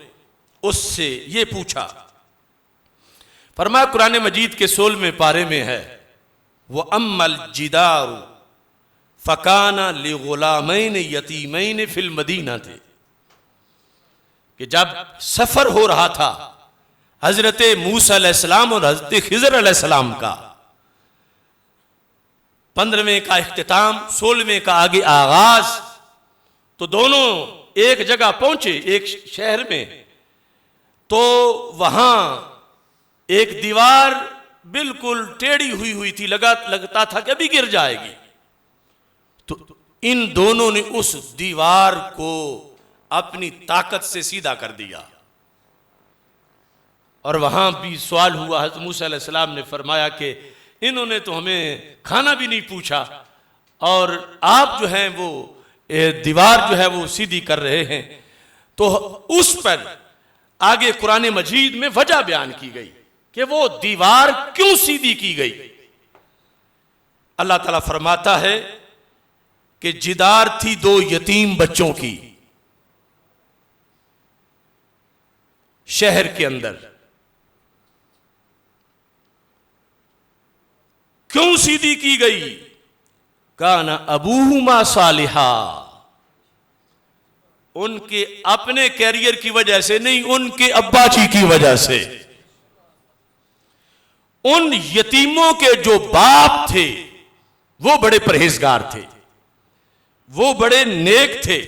Speaker 2: उससे ये पूछा। फरमाया कुरान मजीद के 16वें पारे में है, वो अम्मल जिदारु फ़काना लिग़ुलामैन यतीमैन फिल मदीना थे, कि जब सफर हो रहा था हजरत मूसा अलैहिस्सलाम और हजरत खिज़र अलैहिस्सलाम का, 15वें का इख्तिताम, 16वें का आगे आगाज, तो दोनों एक जगह पहुंचे, एक शहर में, तो वहां एक दीवार बिल्कुल टेढ़ी हुई थी, लगता था कि अभी गिर जाएगी। तो इन दोनों ने उस दीवार को अपनी ताकत से सीधा कर दिया, और वहां भी सवाल हुआ। हज़रत मूसा अलैहिस्सलाम ने फरमाया कि इन्होंने तो हमें खाना भी नहीं पूछा, और आप जो हैं वो दीवार जो है वो सीधी कर रहे हैं। तो उस पर आगे कुरान मजीद में वजह बयान की गई कि वो दीवार क्यों सीधी की गई। अल्लाह ताला फरमाता है कि जिदार थी 2 यतीम बच्चों की शहर के अंदर। क्यों सीधी की गई? काना अबूहुमा सालिहा, उनके अपने कैरियर की वजह से नहीं, उनके अब्बा जी की वजह से। उन यतीमों के जो बाप थे वो बड़े परहेजगार थे, वो बड़े नेक थे।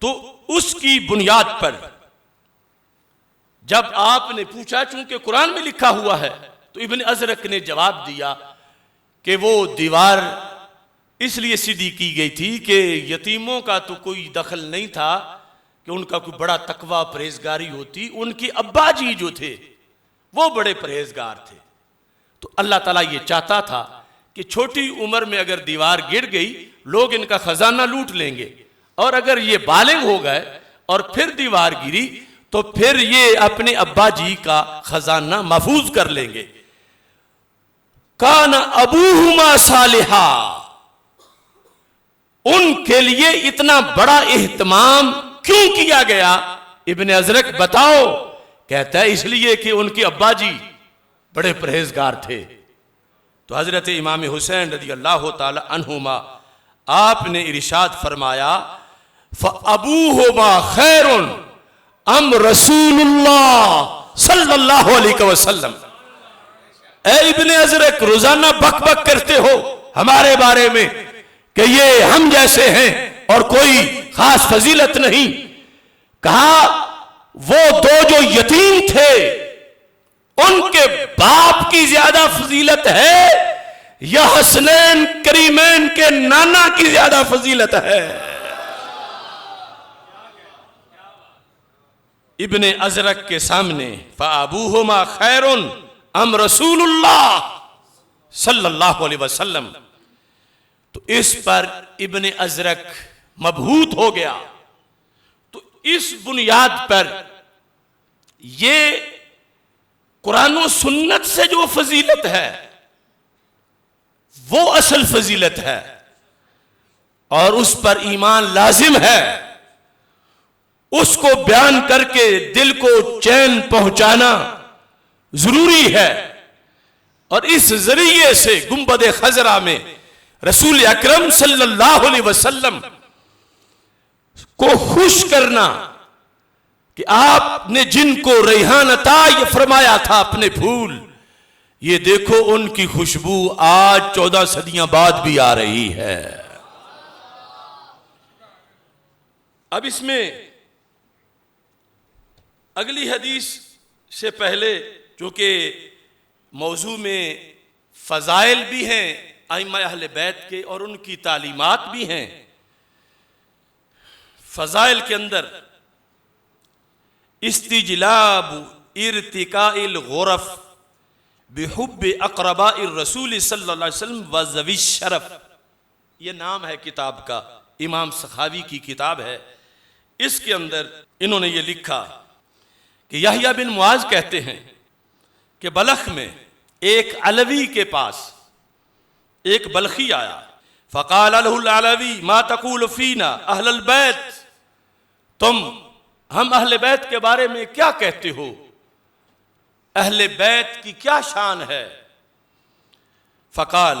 Speaker 2: तो उसकी बुनियाद पर जब आपने पूछा, चूंकि कुरान में लिखा हुआ है, तो इब्न अज़रक ने जवाब दिया कि वो दीवार इसलिए सीधी की गई थी कि यतीमों का तो कोई दखल नहीं था कि उनका कोई बड़ा तकवा परहेजगारी होती। उनके अब्बा जी जो थे वो बड़े परहेजगार थे। तो अल्लाह ताला ये चाहता था कि छोटी उम्र में अगर दीवार गिर गई, लोग इनका खजाना लूट लेंगे, और अगर ये बालिग हो गए और फिर दीवार गिरी तो फिर ये अपने अब्बा जी का खजाना महफूज कर लेंगे। काना अबूहुमा सालिहा, उनके लिए इतना बड़ा एहतमाम क्यों किया गया? इब्न अज़रक बताओ। कहता है इसलिए कि उनके अब्बा जी बड़े परहेजगार थे। तो हजरत इमाम हुसैन रज़ी अल्लाह ताला अन्हुमा आपने इरशाद फरमाया, फ़अबूहुमा खैरुन अम रसूलुल्लाह सल्लल्लाहु अलैहि वसल्लम। ए इब्न अज़रक, रोजाना बक बक करते हो हमारे बारे में कि ये हम जैसे हैं और कोई खास फजीलत नहीं। कहा वो 2 जो यतीम थे उनके बाप की ज्यादा फजीलत है या हसनैन करीमैन के नाना की ज्यादा फजीलत है? इब्न अज़रक के सामने फ़अबूहुमा खैरुन अम रसूलुल्लाह सल्लल्लाहु अलैहि वसल्लम। तो इस पर इब्न अज़रक मबहूत हो गया। तो इस बुनियाद पर ये कुरान और सुन्नत से जो फजीलत है वो असल फजीलत है, और उस पर ईमान लाजिम है। उसको बयान करके दिल को चैन पहुंचाना जरूरी है। और इस जरिए से गुंबद खजरा में रसूल अकरम सल्लल्लाहु अलैहि वसल्लम
Speaker 1: को खुश करना कि आपने जिनको रेहान अता ये फरमाया था अपने फूल, ये देखो उनकी खुशबू आज 14 सदियां बाद भी आ रही है। अब इसमें अगली हदीस से पहले, चूंकि मौजू में फ़ज़ाइल भी हैं आइम्मा अहले बैत के और उनकी तालीमात भी हैं, फ़ज़ाइल के अंदर इस्तिजलाब इर्तिकाइल गुरफ बिहुब्बि अक़रबाइर रसूल सल्लल्लाहु अलैहि वसल्लम व ज़वी शरफ, ये नाम है किताब का, इमाम सखावी की किताब है। इसके अंदर इन्होंने ये लिखा कि यहया बिन मुआज कहते हैं कि बलख में एक अलवी के पास एक बलखी आया, फ़क़ाल लहुल अलवी मा तक़ूल फ़ीना अहलल बैत, तुम हम अहले बैत के बारे में क्या कहते हो, अहले बैत की क्या शान है। फ़क़ाल,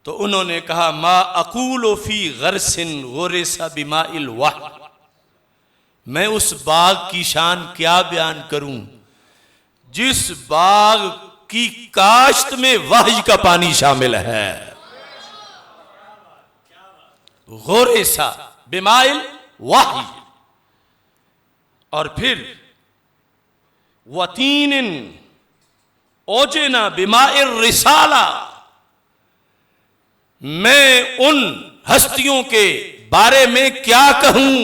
Speaker 1: तो उन्होंने कहा मा अक़ूलु फ़ी ग़रसिन ग़ुरिसा बिमाइल वह, मैं उस बाग की शान क्या बयान करूं जिस बाग की काश्त में वही का पानी शामिल है। ग़ुरिसा बिमाइल वही, और फिर वतीनिन ओजना बिमाइर रिसाला, मैं उन हस्तियों के बारे में क्या कहूं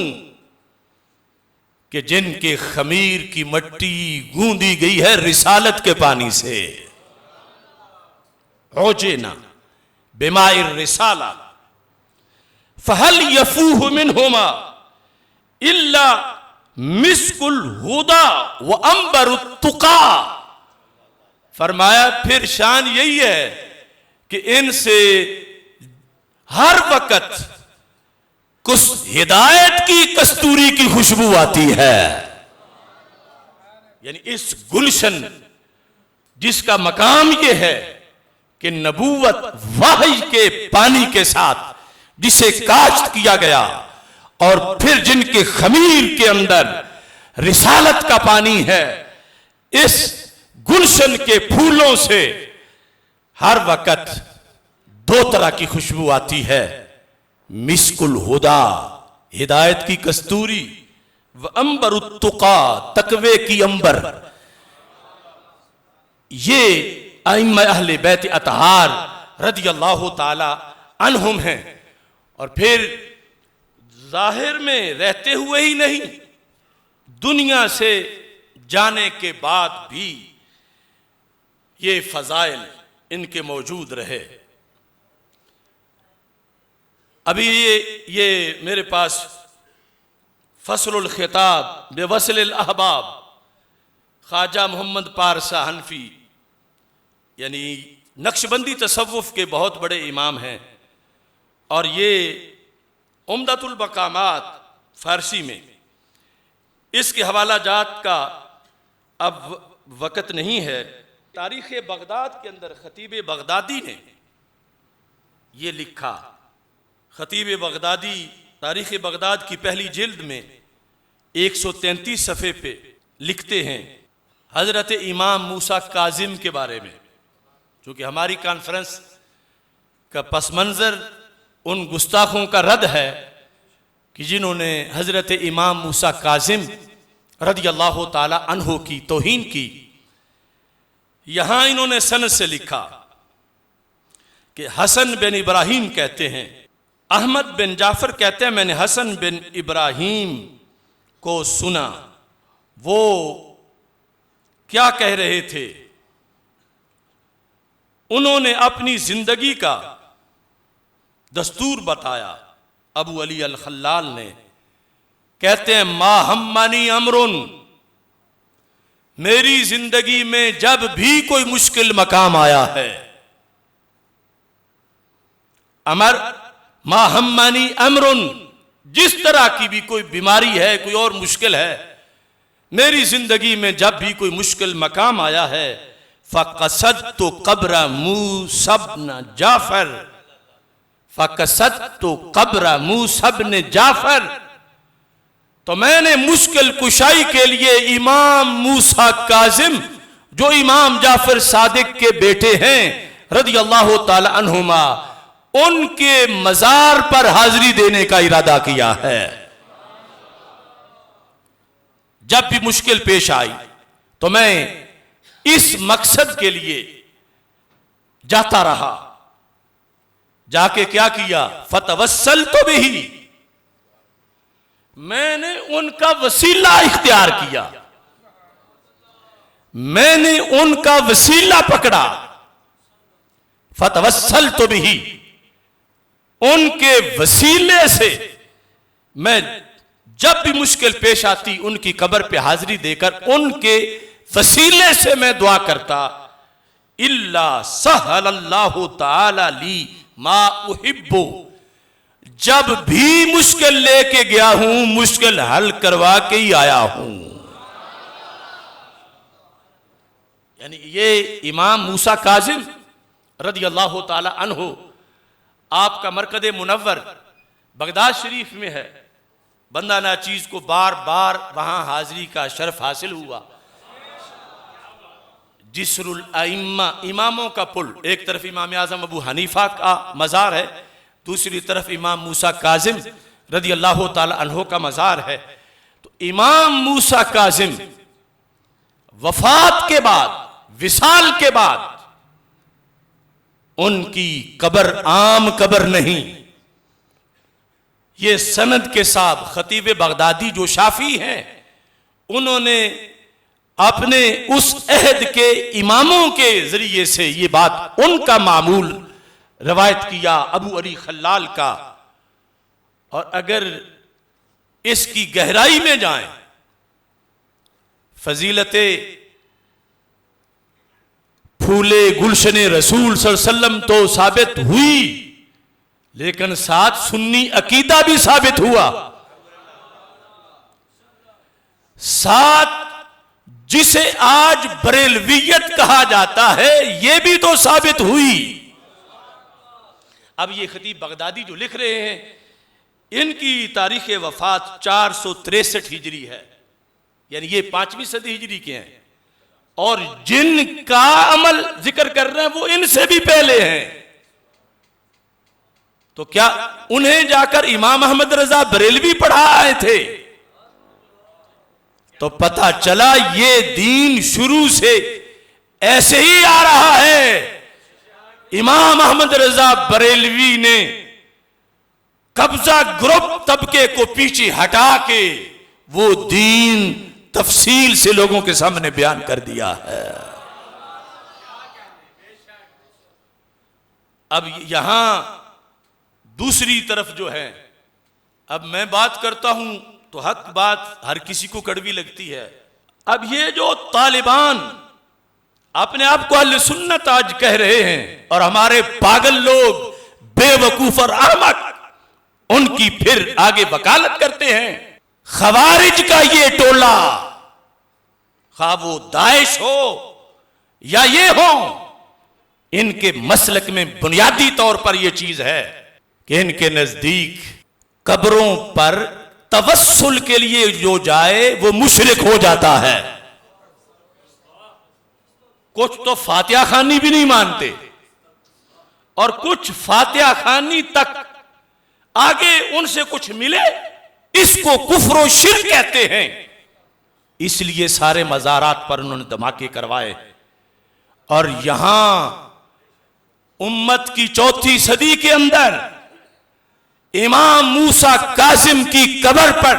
Speaker 1: कि जिनके खमीर की मट्टी गूंदी गई है रिसालत के पानी से। ओजना बिमाइर रिसाला फहल यफूह मिनहुमा इल्ला मिस्कुल हुदा व अंबरुत तुका, फरमाया फिर शान यही है कि इनसे हर वक्त कुछ हिदायत की कस्तूरी की खुशबू आती है। यानी इस गुलशन जिसका मकाम यह है कि नबूवत वाही के पानी के साथ जिसे काश्त किया गया और फिर जिनके खमीर के अंदर रिसालत का पानी है, इस गुलशन के फूलों से हर वक्त दो तरह की खुशबू आती है, मिस्कुल हुदा हिदायत की कस्तूरी, व अंबरुत तुका तकवे की अंबर। ये आइम्मा अहले बैत अतहार रदियल्लाहु ताला अन्हुम हैं। और फिर जाहिर में रहते हुए ही नहीं, दुनिया से जाने के बाद भी ये फ़ज़ाइल इनके मौजूद रहे। अभी ये मेरे पास फसलुल खिताब बेवस्लिल अहबाब ख्वाजा मोहम्मद पारसा हनफी, यानी नक्शबंदी तसव्वुफ के बहुत बड़े इमाम हैं, और ये उम्दतुल मकामात फारसी में, इसके हवाला जात का अब वक़्त नहीं है। तारीख़ बगदाद के अंदर ख़तीब बगदादी ने ये लिखा, ख़तीब बगदादी तारीख़ बगदाद की पहली जिल्द में 133 सफ़े पे लिखते हैं हज़रत इमाम मूसा काजिम के बारे में। चूँकि हमारी कॉन्फ्रेंस का पस मंज़र उन गुस्ताखों का रद्द है कि जिन्होंने हज़रत इमाम मूसा काजिम रदियल्लाहु ताला अन्हु की तौहीन की। यहाँ इन्होंने सनद से लिखा कि हसन बिन इब्राहीम कहते हैं, अहमद बिन जाफ़र कहते हैं मैंने हसन बिन इब्राहीम को सुना, वो क्या कह रहे थे, उन्होंने अपनी जिंदगी का दस्तूर बताया। अबू अली अल खल्लाल ने कहते हैं मा हम्मानी अमरुन, मेरी जिंदगी में जब भी कोई मुश्किल मकाम आया है, अमर मा हम्मानी अमरुन, जिस तरह की भी कोई बीमारी है, कोई और मुश्किल है, मेरी जिंदगी में जब भी कोई मुश्किल मकाम आया है, फ़क़सदतु क़ब्र मूसा इब्न जाफ़र, फ़क़सदतु क़ब्र मूसा बिन जाफ़र, तो मैंने मुश्किल कुशाई के लिए इमाम मूसा काजिम जो इमाम जाफर सादिक के बेटे हैं रज़ी अल्लाह ताला अन्हुमा, उनके मजार पर हाजिरी देने का इरादा किया है। जब भी मुश्किल पेश आई तो मैं इस मकसद के लिए जाता रहा। जाके क्या किया? फ़तवस्सलतु बिही, मैंने उनका वसीला इख्तियार किया, मैंने उनका वसीला पकड़ा। फ़तवस्सलतु बिही, उनके वसीले से मैं जब भी मुश्किल पेश आती उनकी कब्र पे हाजिरी देकर उनके वसीले से मैं दुआ करता। इल्ला सहलल्लाहु ताला ली मा उहिब्बु, जब भी मुश्किल लेके गया हूं मुश्किल हल करवा के ही आया हूं। यानी ये इमाम मूसा काजिम रज़ी अल्लाह ताला अन्हु, आपका मरकज़ मुनव्वर बगदाद शरीफ में है। बंदा नाचीज को बार बार वहां हाजिरी का शर्फ हासिल हुआ। जिस्रुल अइम्मा, इमामों का पुल, एक तरफ इमाम आज़म अबू हनीफा का मज़ार है, दूसरी तरफ इमाम मूसा काजिम रज़ी अल्लाह ताला अन्हु का मज़ार है। तो इमाम मूसा काजिम वफात के बाद, विसाल के बाद, उनकी कब्र आम कब्र नहीं, ये सनद के साथ खतीब बगदादी जो शाफी हैं उन्होंने अपने उस अहद के इमामों के जरिए से ये बात उनका मामूल रवायत किया, अबू अली खल्लाल का। और अगर इसकी गहराई में जाएं, फजीलते फूले गुलशने रसूल सल्लल्लाहु अलैहि वसल्लम तो साबित हुई, लेकिन साथ सुन्नी अकीदा भी साबित हुआ, साथ जिसे आज बरेलवियत कहा जाता है यह भी तो साबित हुई। अब ये खतीब बगदादी जो लिख रहे हैं, इनकी तारीख वफात 463 हिजरी है, यानी ये 5वीं सदी हिजरी के हैं, और जिनका अमल जिक्र कर रहे हैं वो इनसे भी पहले हैं। तो क्या उन्हें जाकर इमाम अहमद रजा बरेलवी पढ़ा आए थे? तो पता चला ये दीन शुरू से ऐसे ही आ रहा है। इमाम अहमद रजा बरेलवी ने कब्जा ग्रुप तबके को पीछे हटा के वो दीन तफसील से लोगों के सामने बयान कर दिया है। अब यहां दूसरी तरफ जो है, अब मैं बात करता हूं तो हक बात हर किसी को कड़वी लगती है। अब ये जो तालिबान अपने आप को अहले सुन्नत आज कह रहे हैं और हमारे पागल लोग बेवकूफ और अहमक उनकी फिर आगे वकालत करते हैं। खवारिज का ये टोला, खा वो दाइश हो या ये हो, इनके मसलक में बुनियादी तौर पर यह चीज है कि इनके नजदीक कब्रों पर तवस्सुल के लिए जो जाए वो मुशरिक हो जाता है। कुछ तो फातिहा खानी भी नहीं मानते और कुछ फातिहा खानी तक आगे उनसे कुछ मिले इसको कुफ्र और शिर्क कहते हैं। इसलिए सारे मज़ारात पर उन्होंने धमाके करवाए। और यहां उम्मत की चौथी सदी के अंदर इमाम मूसा कासिम की कब्र पर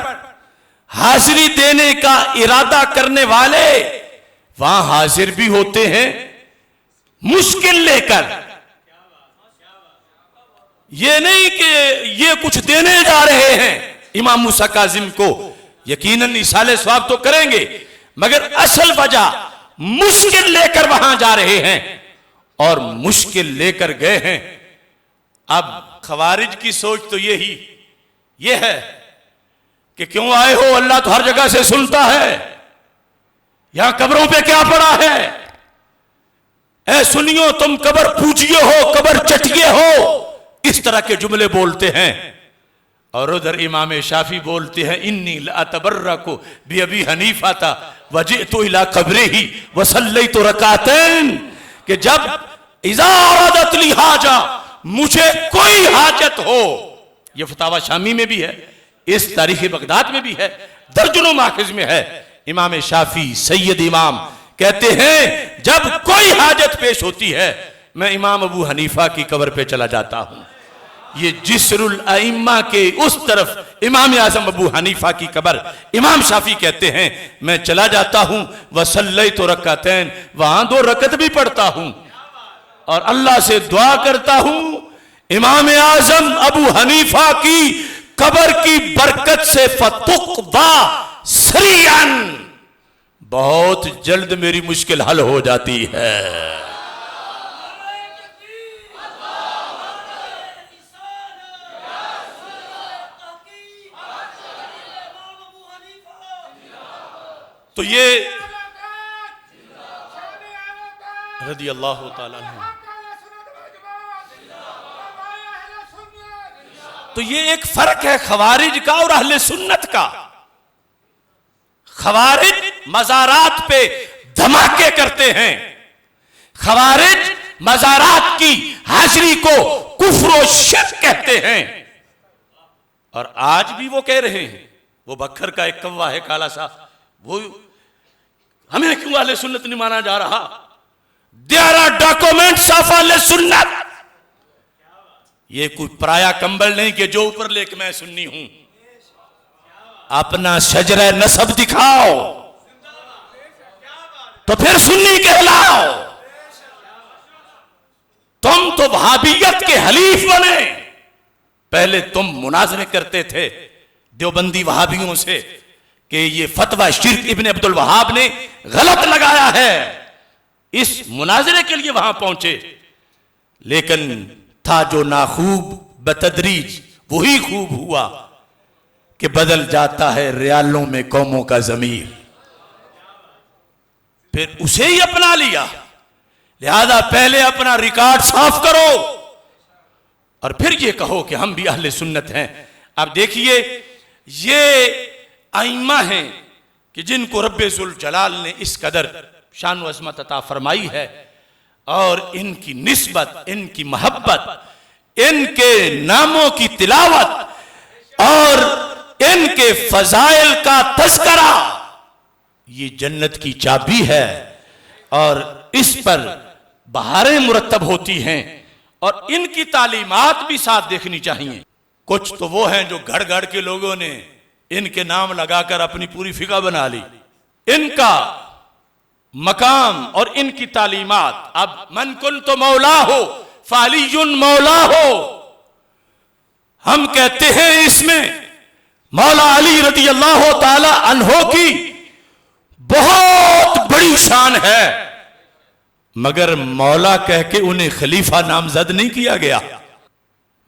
Speaker 1: हाजिरी देने का इरादा करने वाले वहां हाजिर भी होते हैं मुश्किल लेकर। ये नहीं कि ये कुछ देने जा रहे हैं इमाम मूसा कासिम को, यकीनन इसाले सवाब तो करेंगे, मगर असल वजह मुश्किल लेकर वहां जा रहे हैं और मुश्किल लेकर गए हैं। अब खवारिज की सोच तो ये है कि क्यों आए हो, अल्लाह तो हर जगह से सुनता है, यहां कब्रों पे क्या पड़ा है? ऐ सुनियो, तुम कब्र पूजिए हो, कब्र चटिए हो, इस तरह के जुमले बोलते हैं। और उधर इमाम शाफी बोलते हैं इन्नी लातबर्रकु बि अबी हनीफा था वजिअतु इला कब्रिही वसल्लैतु रकातैन, कि जब इज़ा अरादत ली हाजा, मुझे कोई हाजत हो, यह फतावा शामी में भी है, इस तारीख बगदाद में भी है, दर्जनों माखिज में है। इमाम शाफी सैयद इमाम कहते हैं जब कोई हाजत पेश होती है मैं इमाम अबू हनीफा की कब्र पे चला जाता हूं। ये जिस्रुल अइम्मा के उस तरफ इमाम आजम अबू हनीफा की कब्र, इमाम शाफी कहते हैं मैं चला जाता हूं, वसल्लैतु रकातैन, वहां 2 रकत भी पढ़ता हूं और अल्लाह से दुआ करता हूं इमाम आजम अबू हनीफा की कब्र की बरकत से फतुक़दा सरियन, बहुत जल्द मेरी मुश्किल हल हो जाती है। तो ये रज़ी अल्लाह ताला अन्हु, तो ये एक फर्क है खवारिज का और अहले सुन्नत का। खवारिज मज़ारात पे धमाके करते हैं, खवारिज मज़ारात की हाजिरी को कुफ्र और शिर्क कहते हैं। और आज भी वो कह रहे हैं, वो बखर का एक कौवा है काला सा, वो हमें क्यों अहले सुन्नत नहीं माना जा रहा? देयर आर डॉक्यूमेंट्स ऑफ अहले सुन्नत। ये कोई पराया कंबल नहीं कि जो ऊपर लेके मैं सुन्नी हूं। अपना शजरा नसब दिखाओ तो फिर सुन्नी कहलाओ। तुम तो वहाबियत के हलीफ बने। पहले तुम मुनाजरे करते थे देवबंदी वहाबियों से कि ये फतवा शिर्क इब्न अब्दुल वहाब ने गलत लगाया है, इस मुनाजरे के लिए वहां पहुंचे। लेकिन था जो नाखूब बतदरीज वही खूब हुआ कि बदल जाता है रियालों में कौमों का ज़मीर। फिर उसे ही अपना लिया। लिहाजा पहले अपना रिकॉर्ड साफ करो और फिर ये कहो कि हम भी अहले सुन्नत हैं। अब देखिए ये आइम्मा हैं कि जिनको रब्बे ज़ुल जलाल ने इस कदर शान व अज़मत अता फरमाई है और इनकी निस्बत, इनकी मोहब्बत, इनके नामों की तिलावत और इनके फजाइल का तज़किरा, ये जन्नत की चाबी है और इस पर बहारें मुरतब होती हैं और इनकी तालीमात भी साथ देखनी चाहिए। कुछ तो वो हैं जो घड़ घड़ के लोगों ने इनके नाम लगाकर अपनी पूरी फिका बना ली। इनका मकाम और इनकी तालीमात, अब मन कुन तो मौला हो फालियुन मौला हो, हम कहते हैं इसमें मौला अली रज़ी अल्लाह ताला अन्हो की बहुत बड़ी शान है, मगर मौला कह के उन्हें खलीफा नामजद नहीं किया गया।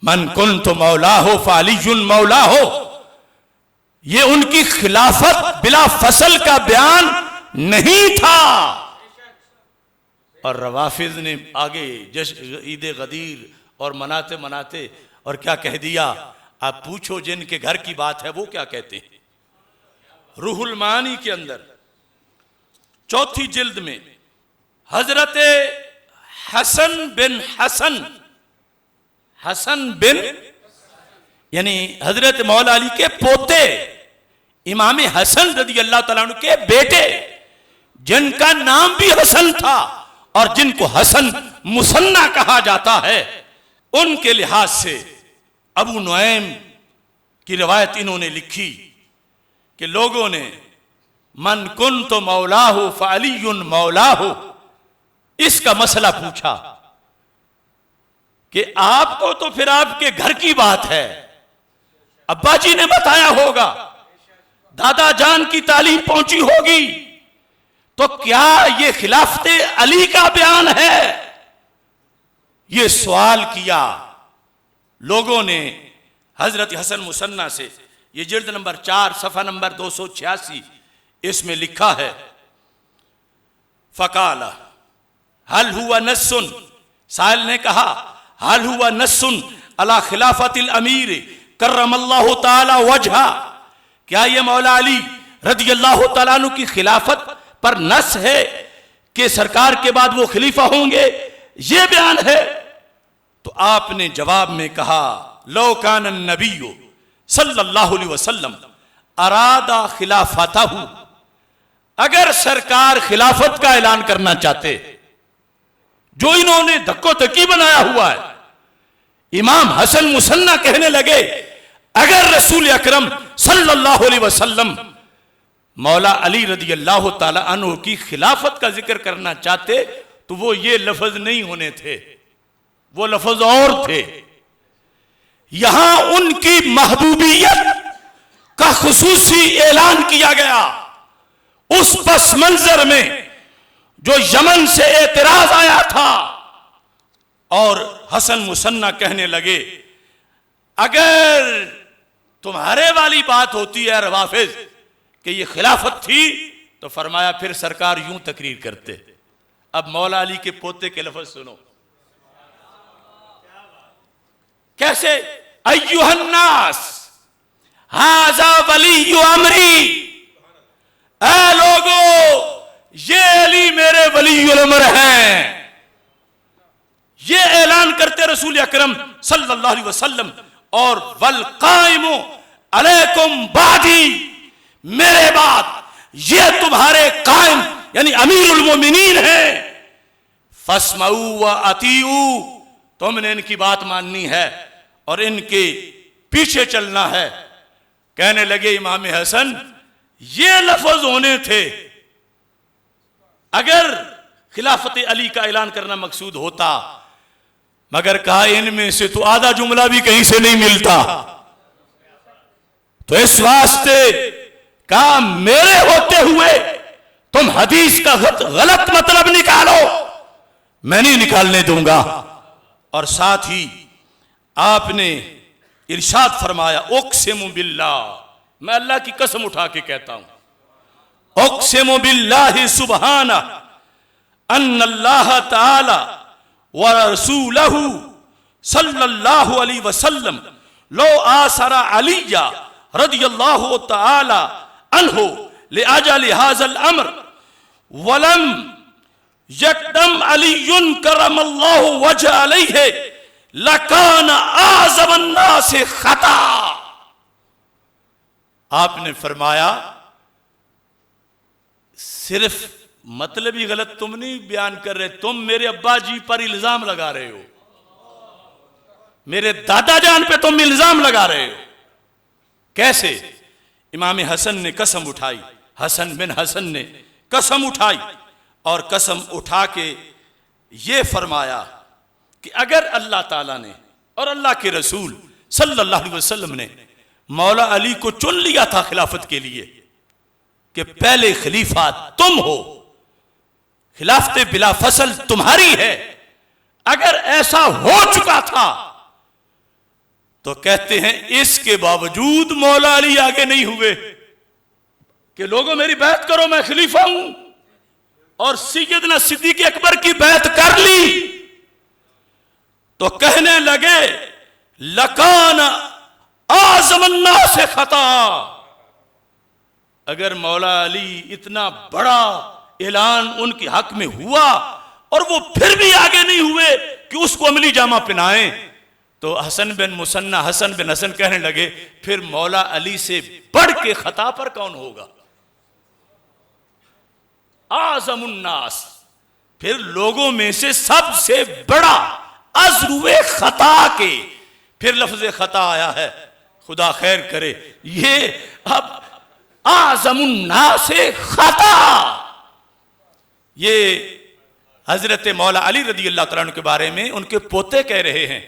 Speaker 1: मन कुन तो मौला हो फालियुन मौला हो, ये उनकी खिलाफत बिला फसल का बयान नहीं था। और रवाफिज ने आगे ईद गदीर और मनाते मनाते और क्या कह दिया, आप पूछो जिनके घर की बात है वो क्या कहते हैं। रूहुल मानी के अंदर 4थी जिल्द में हजरत हसन बिन यानी हजरत मौला अली के पोते इमाम हसन रज़ी अल्लाह तआला अन्हु के बेटे, जिनका नाम भी हसन था और जिनको हसन मुसन्ना कहा जाता है, उनके लिहाज से अबू नुऐम की रिवायत इन्होंने लिखी कि लोगों ने मन कुन तो मौला हो फ़अलियुन मौला हो, इसका मसला पूछा कि आपको तो फिर आपके घर की बात है, अब्बा जी ने बताया होगा, दादा जान की तालीम पहुंची होगी, तो क्या ये खिलाफत अली का बयान है? ये सवाल किया लोगों ने हजरत हसन मुसन्ना से। ये जिल्द नंबर 4 सफ़ा नंबर 286, इसमें लिखा है फ़काला हल हुआ नस्सुन, साइल ने कहा हल हुआ नस्सुन अला खिलाफतिल अमीर करमल्लाहु ताला वजहा, क्या ये मौला अली रदियल्लाहु ताला अन्हु की खिलाफत पर नस है कि सरकार के बाद वो खलीफा होंगे, ये बयान है? तो आपने जवाब में कहा, लो कान नबी सल्लल्लाहु अलैहि वसल्लम अरादा खिलाफतहु, अगर सरकार खिलाफत का ऐलान करना चाहते, जो इन्होंने धक्को धक्की बनाया हुआ है, इमाम हसन मुसन्ना कहने लगे अगर रसूल अकरम सल्लल्लाहु अलैहि वसल्लम मौला अली रदियल्लाहु ताला अन्हु की खिलाफत का जिक्र करना चाहते तो वो ये लफ्ज नहीं होने थे, वो लफ्ज और थे। यहां उनकी महबूबियत का खुसूसी ऐलान किया गया उस पस मंजर में जो यमन से एतराज आया था, और हसन मुसन्ना कहने लगे अगर तुम्हारे वाली बात होती है रवाफिज कि ये खिलाफत थी, तो फरमाया फिर सरकार यूं तकरीर करते। अब मौला अली के पोते के लफ्ज सुनो कैसे, अय्युहन्नास हाजा वली अमरी, ऐ लोगो ये अली मेरे वली उल अमर हैं, ये ऐलान करते रसूल अकरम सल्लल्लाहु अलैहि वसल्लम। और वल काइमु अलैकुम बादी, मेरे बाद ये तुम्हारे कायम यानी अमीरुल मोमिनीन है, फस्माऊ व अतीऊ, तुमने इनकी बात माननी है और इनके पीछे चलना है। कहने लगे इमाम हसन ये लफ्ज होने थे, अगर खिलाफत अली का ऐलान करना मकसूद होता, मगर कहा इनमें से तो आधा जुमला भी कहीं से नहीं मिलता, तो इस वास्ते कहा मेरे होते हुए तुम हदीस का गलत मतलब निकालो, मैं नहीं निकालने दूंगा। और साथ ही आपने इरशाद फरमाया उक़सिमु बिल्लाह, मैं अल्लाह की कसम उठा के कहता हूं, उक़सिमु बिल्लाहि सुब्हाना अन्नल्लाह ताला व रसूलहु सल्लल्लाहु अलैहि वसल्लम लो आसरा अलिया रदियल्लाहु ताला अन्हु लिअजल हाज़ल अम्र वलम यक़दम अलीयुन करमल्लाहु वजह अलैहि लकान आज़म अन्नास खता। आपने फरमाया सिर्फ मतलब ही गलत तुम नहीं बयान कर रहे, तुम मेरे अब्बा जी पर इल्जाम लगा रहे हो, मेरे दादा जान पे तुम इल्जाम लगा रहे हो। कैसे? इमाम हसन ने कसम उठाई, हसन बिन हसन ने कसम उठाई और कसम उठा के ये फरमाया कि अगर अल्लाह ताला ने और अल्लाह के रसूल सल्लल्लाहु अलैहि वसल्लम ने मौला अली को चुन लिया था खिलाफत के लिए कि पहले खलीफा तुम हो, खिलाफत बिला फसल तुम्हारी है, अगर ऐसा हो चुका था तो कहते हैं इसके बावजूद मौला अली आगे नहीं हुए कि लोगों मेरी बैत करो मैं खलीफा हूं, और सैयदना सिद्दीक़ अकबर की बैत कर ली तो कहने लगे लकान आज़म अन्नास खता, अगर मौला अली इतना बड़ा ऐलान उनके हक में हुआ और वो फिर भी आगे नहीं हुए कि उसको अमली जामा पहनाएं, तो हसन बिन मुसन्ना हसन बिन हसन कहने लगे फिर मौला अली से बढ़ के खता पर कौन होगा? आज़मुन्नास, फिर लोगों में से सबसे बड़ा अज़रुए खता के, फिर लफ्ज़ खता आया है, खुदा खैर करे, ये अब आज़मुन्नास खता, ये हजरत मौला अली रदी अल्लाह तआला अन्हु के बारे में उनके पोते कह रहे हैं।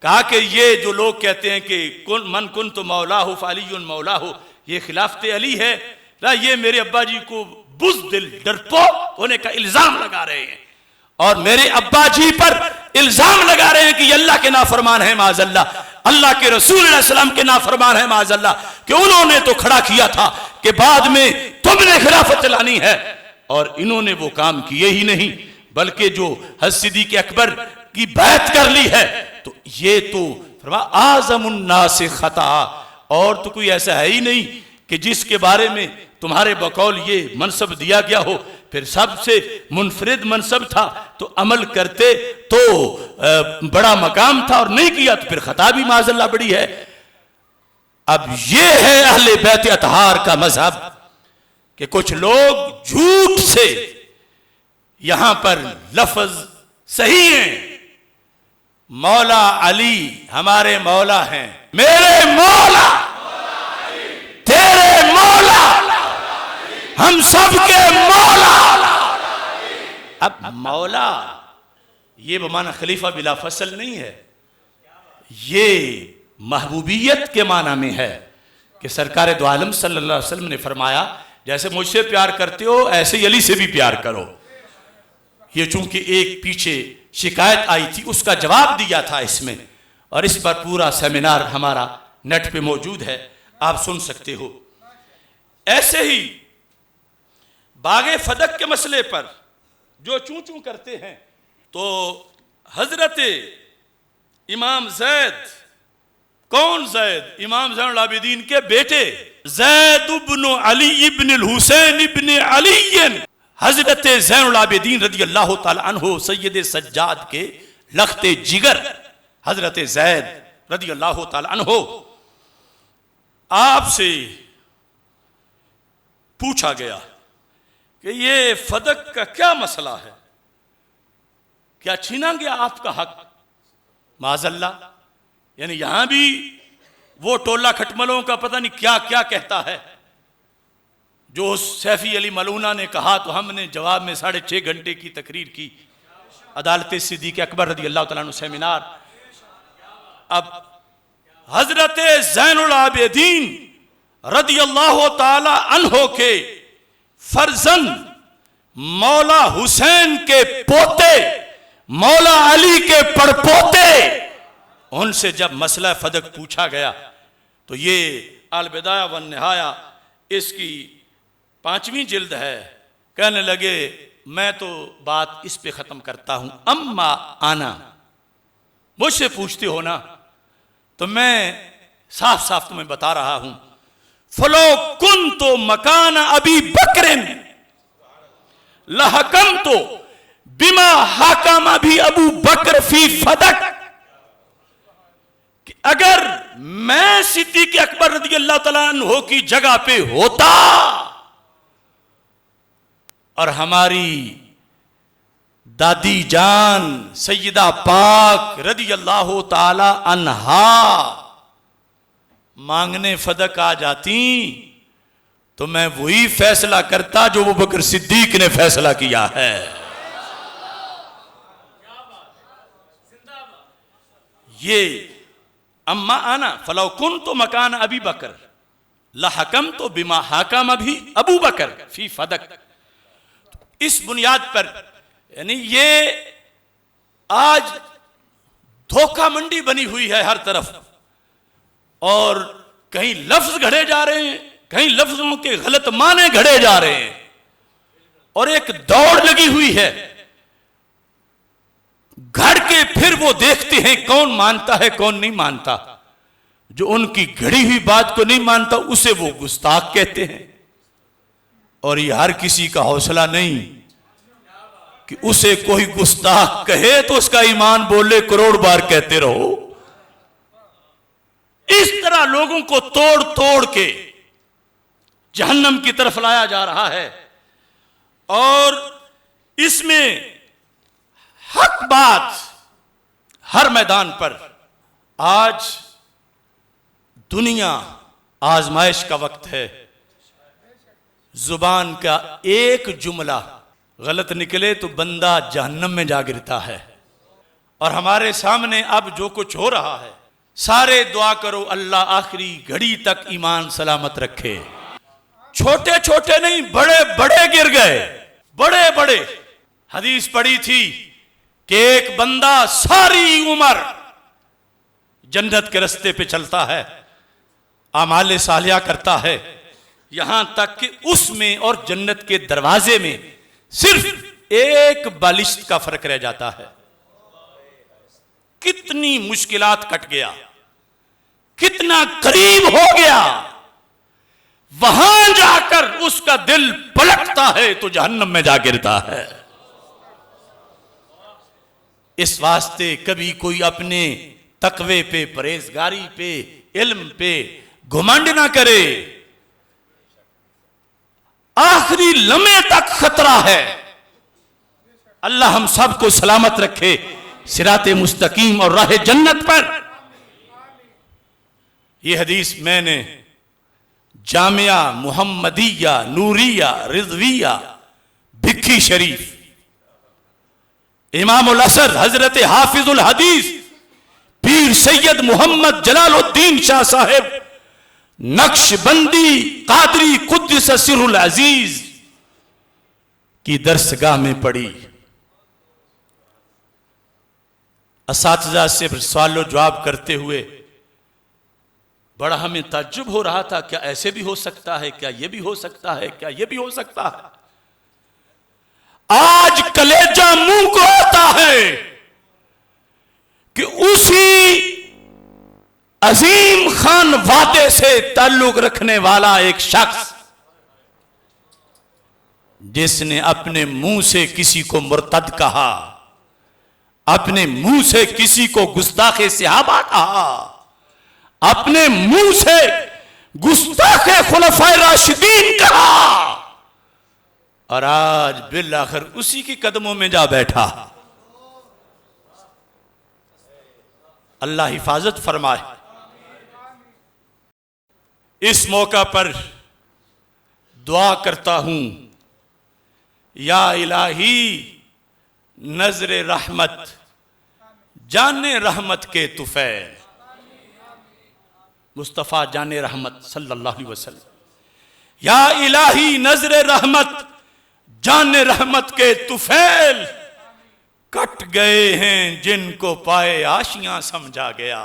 Speaker 1: कहा कि ये जो लोग कहते हैं कि कुन मन कुन तो मौला हो फालियुन मौला हो, ये खिलाफत अली है ना, ये मेरे अब्बा जी को बुज़दिल डरपोक होने का इल्जाम लगा रहे हैं और मेरे अब्बा जी पर इल्जाम लगा रहे हैं कि अल्लाह के नाफरमान है माज़अल्लाह, अल्लाह के रसूल सल्लल्लाहु अलैहि वसल्लम के नाफरमान है माज़अल्लाह, कि उन्होंने तो खड़ा किया था कि बाद में तुमने खिलाफत चलानी है, और इन्होंने वो काम किए ही नहीं, बल्कि जो हज़रत सिद्दीक़ अकबर की बैत कर ली है तो ये तो फरमा आज़मुन्नास खता, और तो कोई ऐसा है ही नहीं कि जिसके बारे में तुम्हारे बकौल ये मनसब दिया गया हो। फिर सबसे मुनफरिद मनसब था तो अमल करते तो बड़ा मकाम था, और नहीं किया तो फिर खता भी माज़अल्लाह बड़ी है। अब ये है अहले बैत अतहार का मजहब कि कुछ लोग झूठ से यहां पर लफ्ज सही हैं, मौला अली हमारे मौला हैं, मेरे मौला तेरे मौला हम सबके मौला। अब मौला ये बमाना खलीफा बिला फसल नहीं है, ये महबूबियत के माना में है कि सरकार दो आलम सल्लल्लाहु अलैहि वसल्लम ने फरमाया जैसे मुझसे प्यार करते हो ऐसे ही अली से भी प्यार करो। ये चूंकि एक पीछे शिकायत आई थी उसका जवाब दिया था इसमें, और इस पर पूरा सेमिनार हमारा नेट पे मौजूद है, आप सुन सकते हो। ऐसे ही बागे फदक के मसले पर जो चूं चूं करते हैं, तो हजरत इमाम जैद, कौन जैद? इमाम ज़ैनुल आबिदीन के बेटे जैद इब्न अली इब्न हुसैन इब्न अली, हजरत ज़ैनुल आबिदीन रज़ी अल्लाह ताला अन्हु सैयद सज्जाद के लख्ते जिगर हजरत जैद रज़ी अल्लाह ताला अन्हु, आपसे पूछा गया कि ये फदक का क्या मसला है, क्या छीना गया आपका हक? माज़अल्लाह, यानी यहां भी वो टोला खटमलों का पता नहीं क्या क्या कहता है। जो सैफी अली मलूना ने कहा तो हमने जवाब में 6.5 घंटे की तकरीर की, अदालत सिद्दीक़ अकबर रज़ी अल्लाह तआला अन्हु सेमिनार। अब हजरत ज़ैनुल आबिदीन रज़ी अल्लाह तआला अन्हु के फर्जंद मौला हुसैन के पोते मौला अली के पड़पोते, उनसे जब मसला फदक पूछा गया तो ये अल बिदाया वन निहाया इसकी 5वीं जिल्द है, कहने लगे मैं तो बात इस पे ख़त्म करता हूं, अम्मा आना, मुझसे पूछते हो ना तो मैं साफ साफ तुम्हें बता रहा हूं, फलो कुन तो मकान अबी बकरिन लहकम तो बिमा हाकम अभी अबू बकर फी फदक, कि अगर मैं सिद्दीक़ अकबर रज़ी अल्लाह तआला अन्हु की जगह पे होता और हमारी दादी जान सैयदा पाक रज़ी अल्लाह तआला अन्हा मांगने फदक आ जाती तो मैं वही फैसला करता जो अबू बकर सिद्दीक ने फैसला किया है। ये अम्मा आना फलो कुन तो मकान अबी बकर लहकम तो बिमा हाकम अभी अबू बकर फी फदक। इस बुनियाद पर यानी ये आज धोखा मंडी बनी हुई है हर तरफ, और कहीं लफ्ज घड़े जा रहे हैं, कहीं लफ्जों के गलत माने घड़े जा रहे हैं, और एक दौड़ लगी हुई है घड़ के फिर वो देखते हैं कौन मानता है कौन नहीं मानता। जो उनकी घड़ी हुई बात को नहीं मानता उसे वो गुस्ताख कहते हैं, और ये हर किसी का हौसला नहीं कि उसे कोई गुस्ताख कहे तो उसका ईमान बोले करोड़ बार कहते रहो। इस तरह लोगों को तोड़ तोड़ के जहन्नम की तरफ लाया जा रहा है, और इसमें हक बात हर मैदान पर। आज दुनिया आजमाइश का वक्त है, जुबान का एक जुमला गलत निकले तो बंदा जहन्नम में जा गिरता है। और हमारे सामने अब जो कुछ हो रहा है, सारे दुआ करो अल्लाह आखिरी घड़ी तक ईमान सलामत रखे। छोटे छोटे नहीं बड़े बड़े गिर गए, बड़े बड़े। हदीस पढ़ी थी कि एक बंदा सारी उम्र जन्नत के रास्ते पे चलता है, आमाले सालिया करता है, यहां तक कि उसमें और जन्नत के दरवाजे में सिर्फ एक बालिश का फर्क रह जाता है। कितनी मुश्किलात कट गया, कितना करीब हो गया। वहां जाकर उसका दिल पलटता है तो जहन्नम में जा गिरता है। इस वास्ते कभी कोई अपने तकवे पे, परहेजगारी पे, इल्म पे घुमंड ना करे। आखिरी लम्हे तक खतरा है। अल्लाह हम सब को सलामत रखे सिराते मुस्तकीम और राह जन्नत पर। यह हदीस मैंने जामिया मुहम्मदिया नूरिया रिजविया भिक्की शरीफ, इमामुल असर हजरत हाफिजुल हदीस पीर सैयद मोहम्मद जलालुद्दीन शाह साहिब नक्शबंदी कादरी कुद्दस सिरुल अजीज की दरसगाह में पढ़ी। असातिज़ा से सवाल जवाब करते हुए बड़ा हमें ताज्जुब हो रहा था, क्या ऐसे भी हो सकता है, क्या ये भी हो सकता है, क्या ये भी हो सकता है। आज कलेजा मुंह को आता है कि उसी अजीम खान वादे से ताल्लुक रखने वाला एक शख्स जिसने अपने मुंह से किसी को मुर्तद कहा, अपने मुंह से किसी को गुस्ताखे सहाबा कहा, अपने मुंह से गुस्ताखे खुलफाए राशिदीन कहा, और आज बिल आखिर उसी के कदमों में जा बैठा। अल्लाह हिफाजत फरमाए। इस मौका पर दुआ करता हूं, या इलाही नजर रहमत जाने रहमत के तुफैल, मुस्तफ़ा जाने रहमत सल्लल्लाहु अलैहि वसल्लम। या इलाही नजर रहमत जाने रहमत के तुफैल, कट गए हैं जिनको पाए आशियां समझा गया।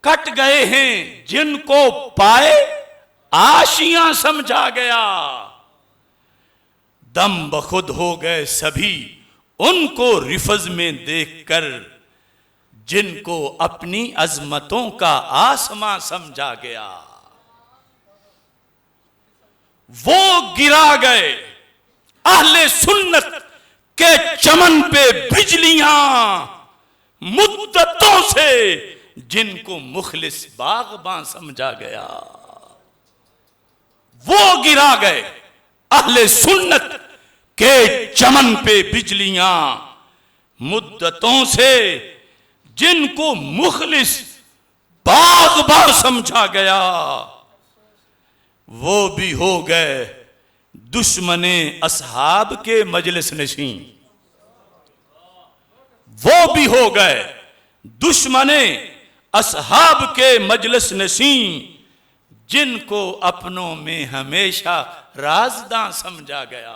Speaker 1: कट गए हैं जिनको पाए आशियां समझा गया। दम बखुद हो गए सभी उनको रिफज में देखकर, जिनको अपनी अजमतों का आसमां समझा गया। वो गिरा गए अहले सुन्नत के चमन पे बिजलियां मुद्दतों से, जिनको मुखलिस बागबां समझा गया। वो गिरा गए अहले सुन्नत के चमन पे बिजलियां मुद्दतों से, जिनको मुखलिस बागबां समझा गया। वो भी हो गए दुश्मने असहाब के मजलिस नशीं। वो भी हो गए दुश्मने असहाब के मजलिस नशीं, जिनको अपनों में हमेशा राजदां समझा गया।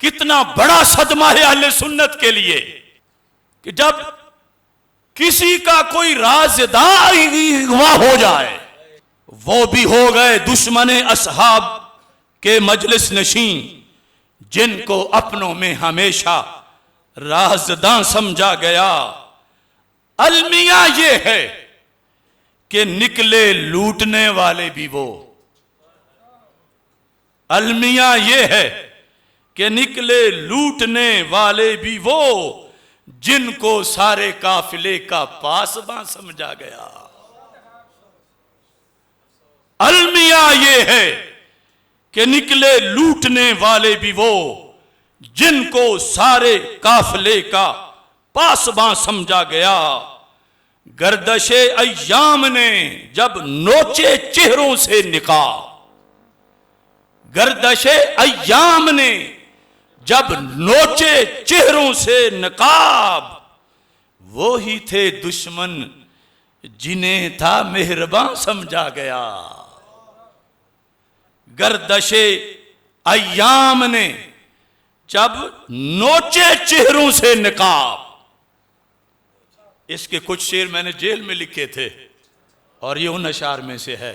Speaker 1: कितना बड़ा सदमा है अहले सुन्नत के लिए कि जब किसी का कोई राजदां अगवा हो जाए, वो भी हो गए दुश्मने असहाब के मजलिस नशीं, जिनको अपनों में हमेशा राजदां समझा गया। अलमिया ये है कि निकले लूटने वाले भी वो। अलमिया ये है कि निकले लूटने वाले भी वो, जिनको सारे काफिले का पासबां समझा गया। अलमिया ये है कि निकले लूटने वाले भी वो, जिनको सारे काफिले का पासबां समझा गया। गर्दशे अय्याम ने जब नोचे चेहरों से निकाब, गर्दशे अय्याम ने जब नोचे चेहरों से नकाब, वो ही थे दुश्मन जिन्हें था मेहरबान समझा गया। गर्दशे अय्याम ने जब नोचे चेहरों से नकाब। इसके कुछ शेर मैंने जेल में लिखे थे और ये उन अशार में से है,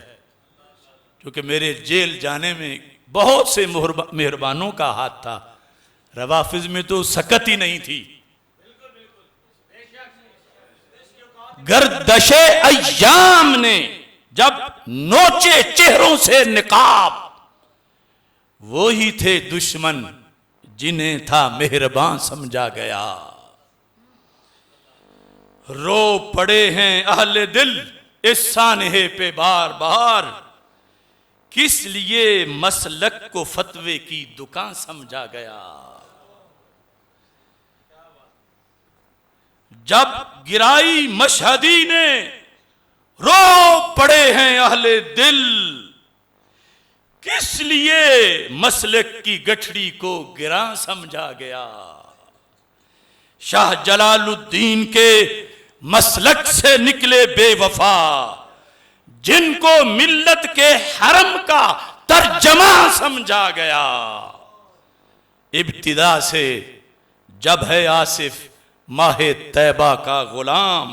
Speaker 1: क्योंकि मेरे जेल जाने में बहुत से मेहरबानों का हाथ था। रवाफिज में तो सकत ही नहीं थी। गर्दशे अय्याम ने जब नोचे चेहरों से निकाब, वो ही थे दुश्मन जिन्हें था मेहरबान समझा गया। रो पड़े हैं अहले दिल इस सानहे पे बार बार, किस लिए मसलक को फतवे की दुकान समझा गया। जब गिराई मशहदी ने रो पड़े हैं अहले दिल, किस लिए मसलक की गठड़ी को गिरा समझा गया। शाह जलालुद्दीन के मसलक से निकले बेवफा, जिनको मिल्लत के हरम का तर्जमा समझा गया। इब्तिदा से जब है आसिफ माहे तैबा का गुलाम,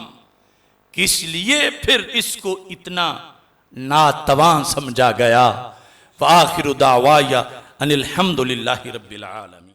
Speaker 1: किस लिए फिर इसको इतना नातवान समझा गया। व आखिरु दावाया अनिल हम्दुलिल्लाहि रब्बिल आलमीन।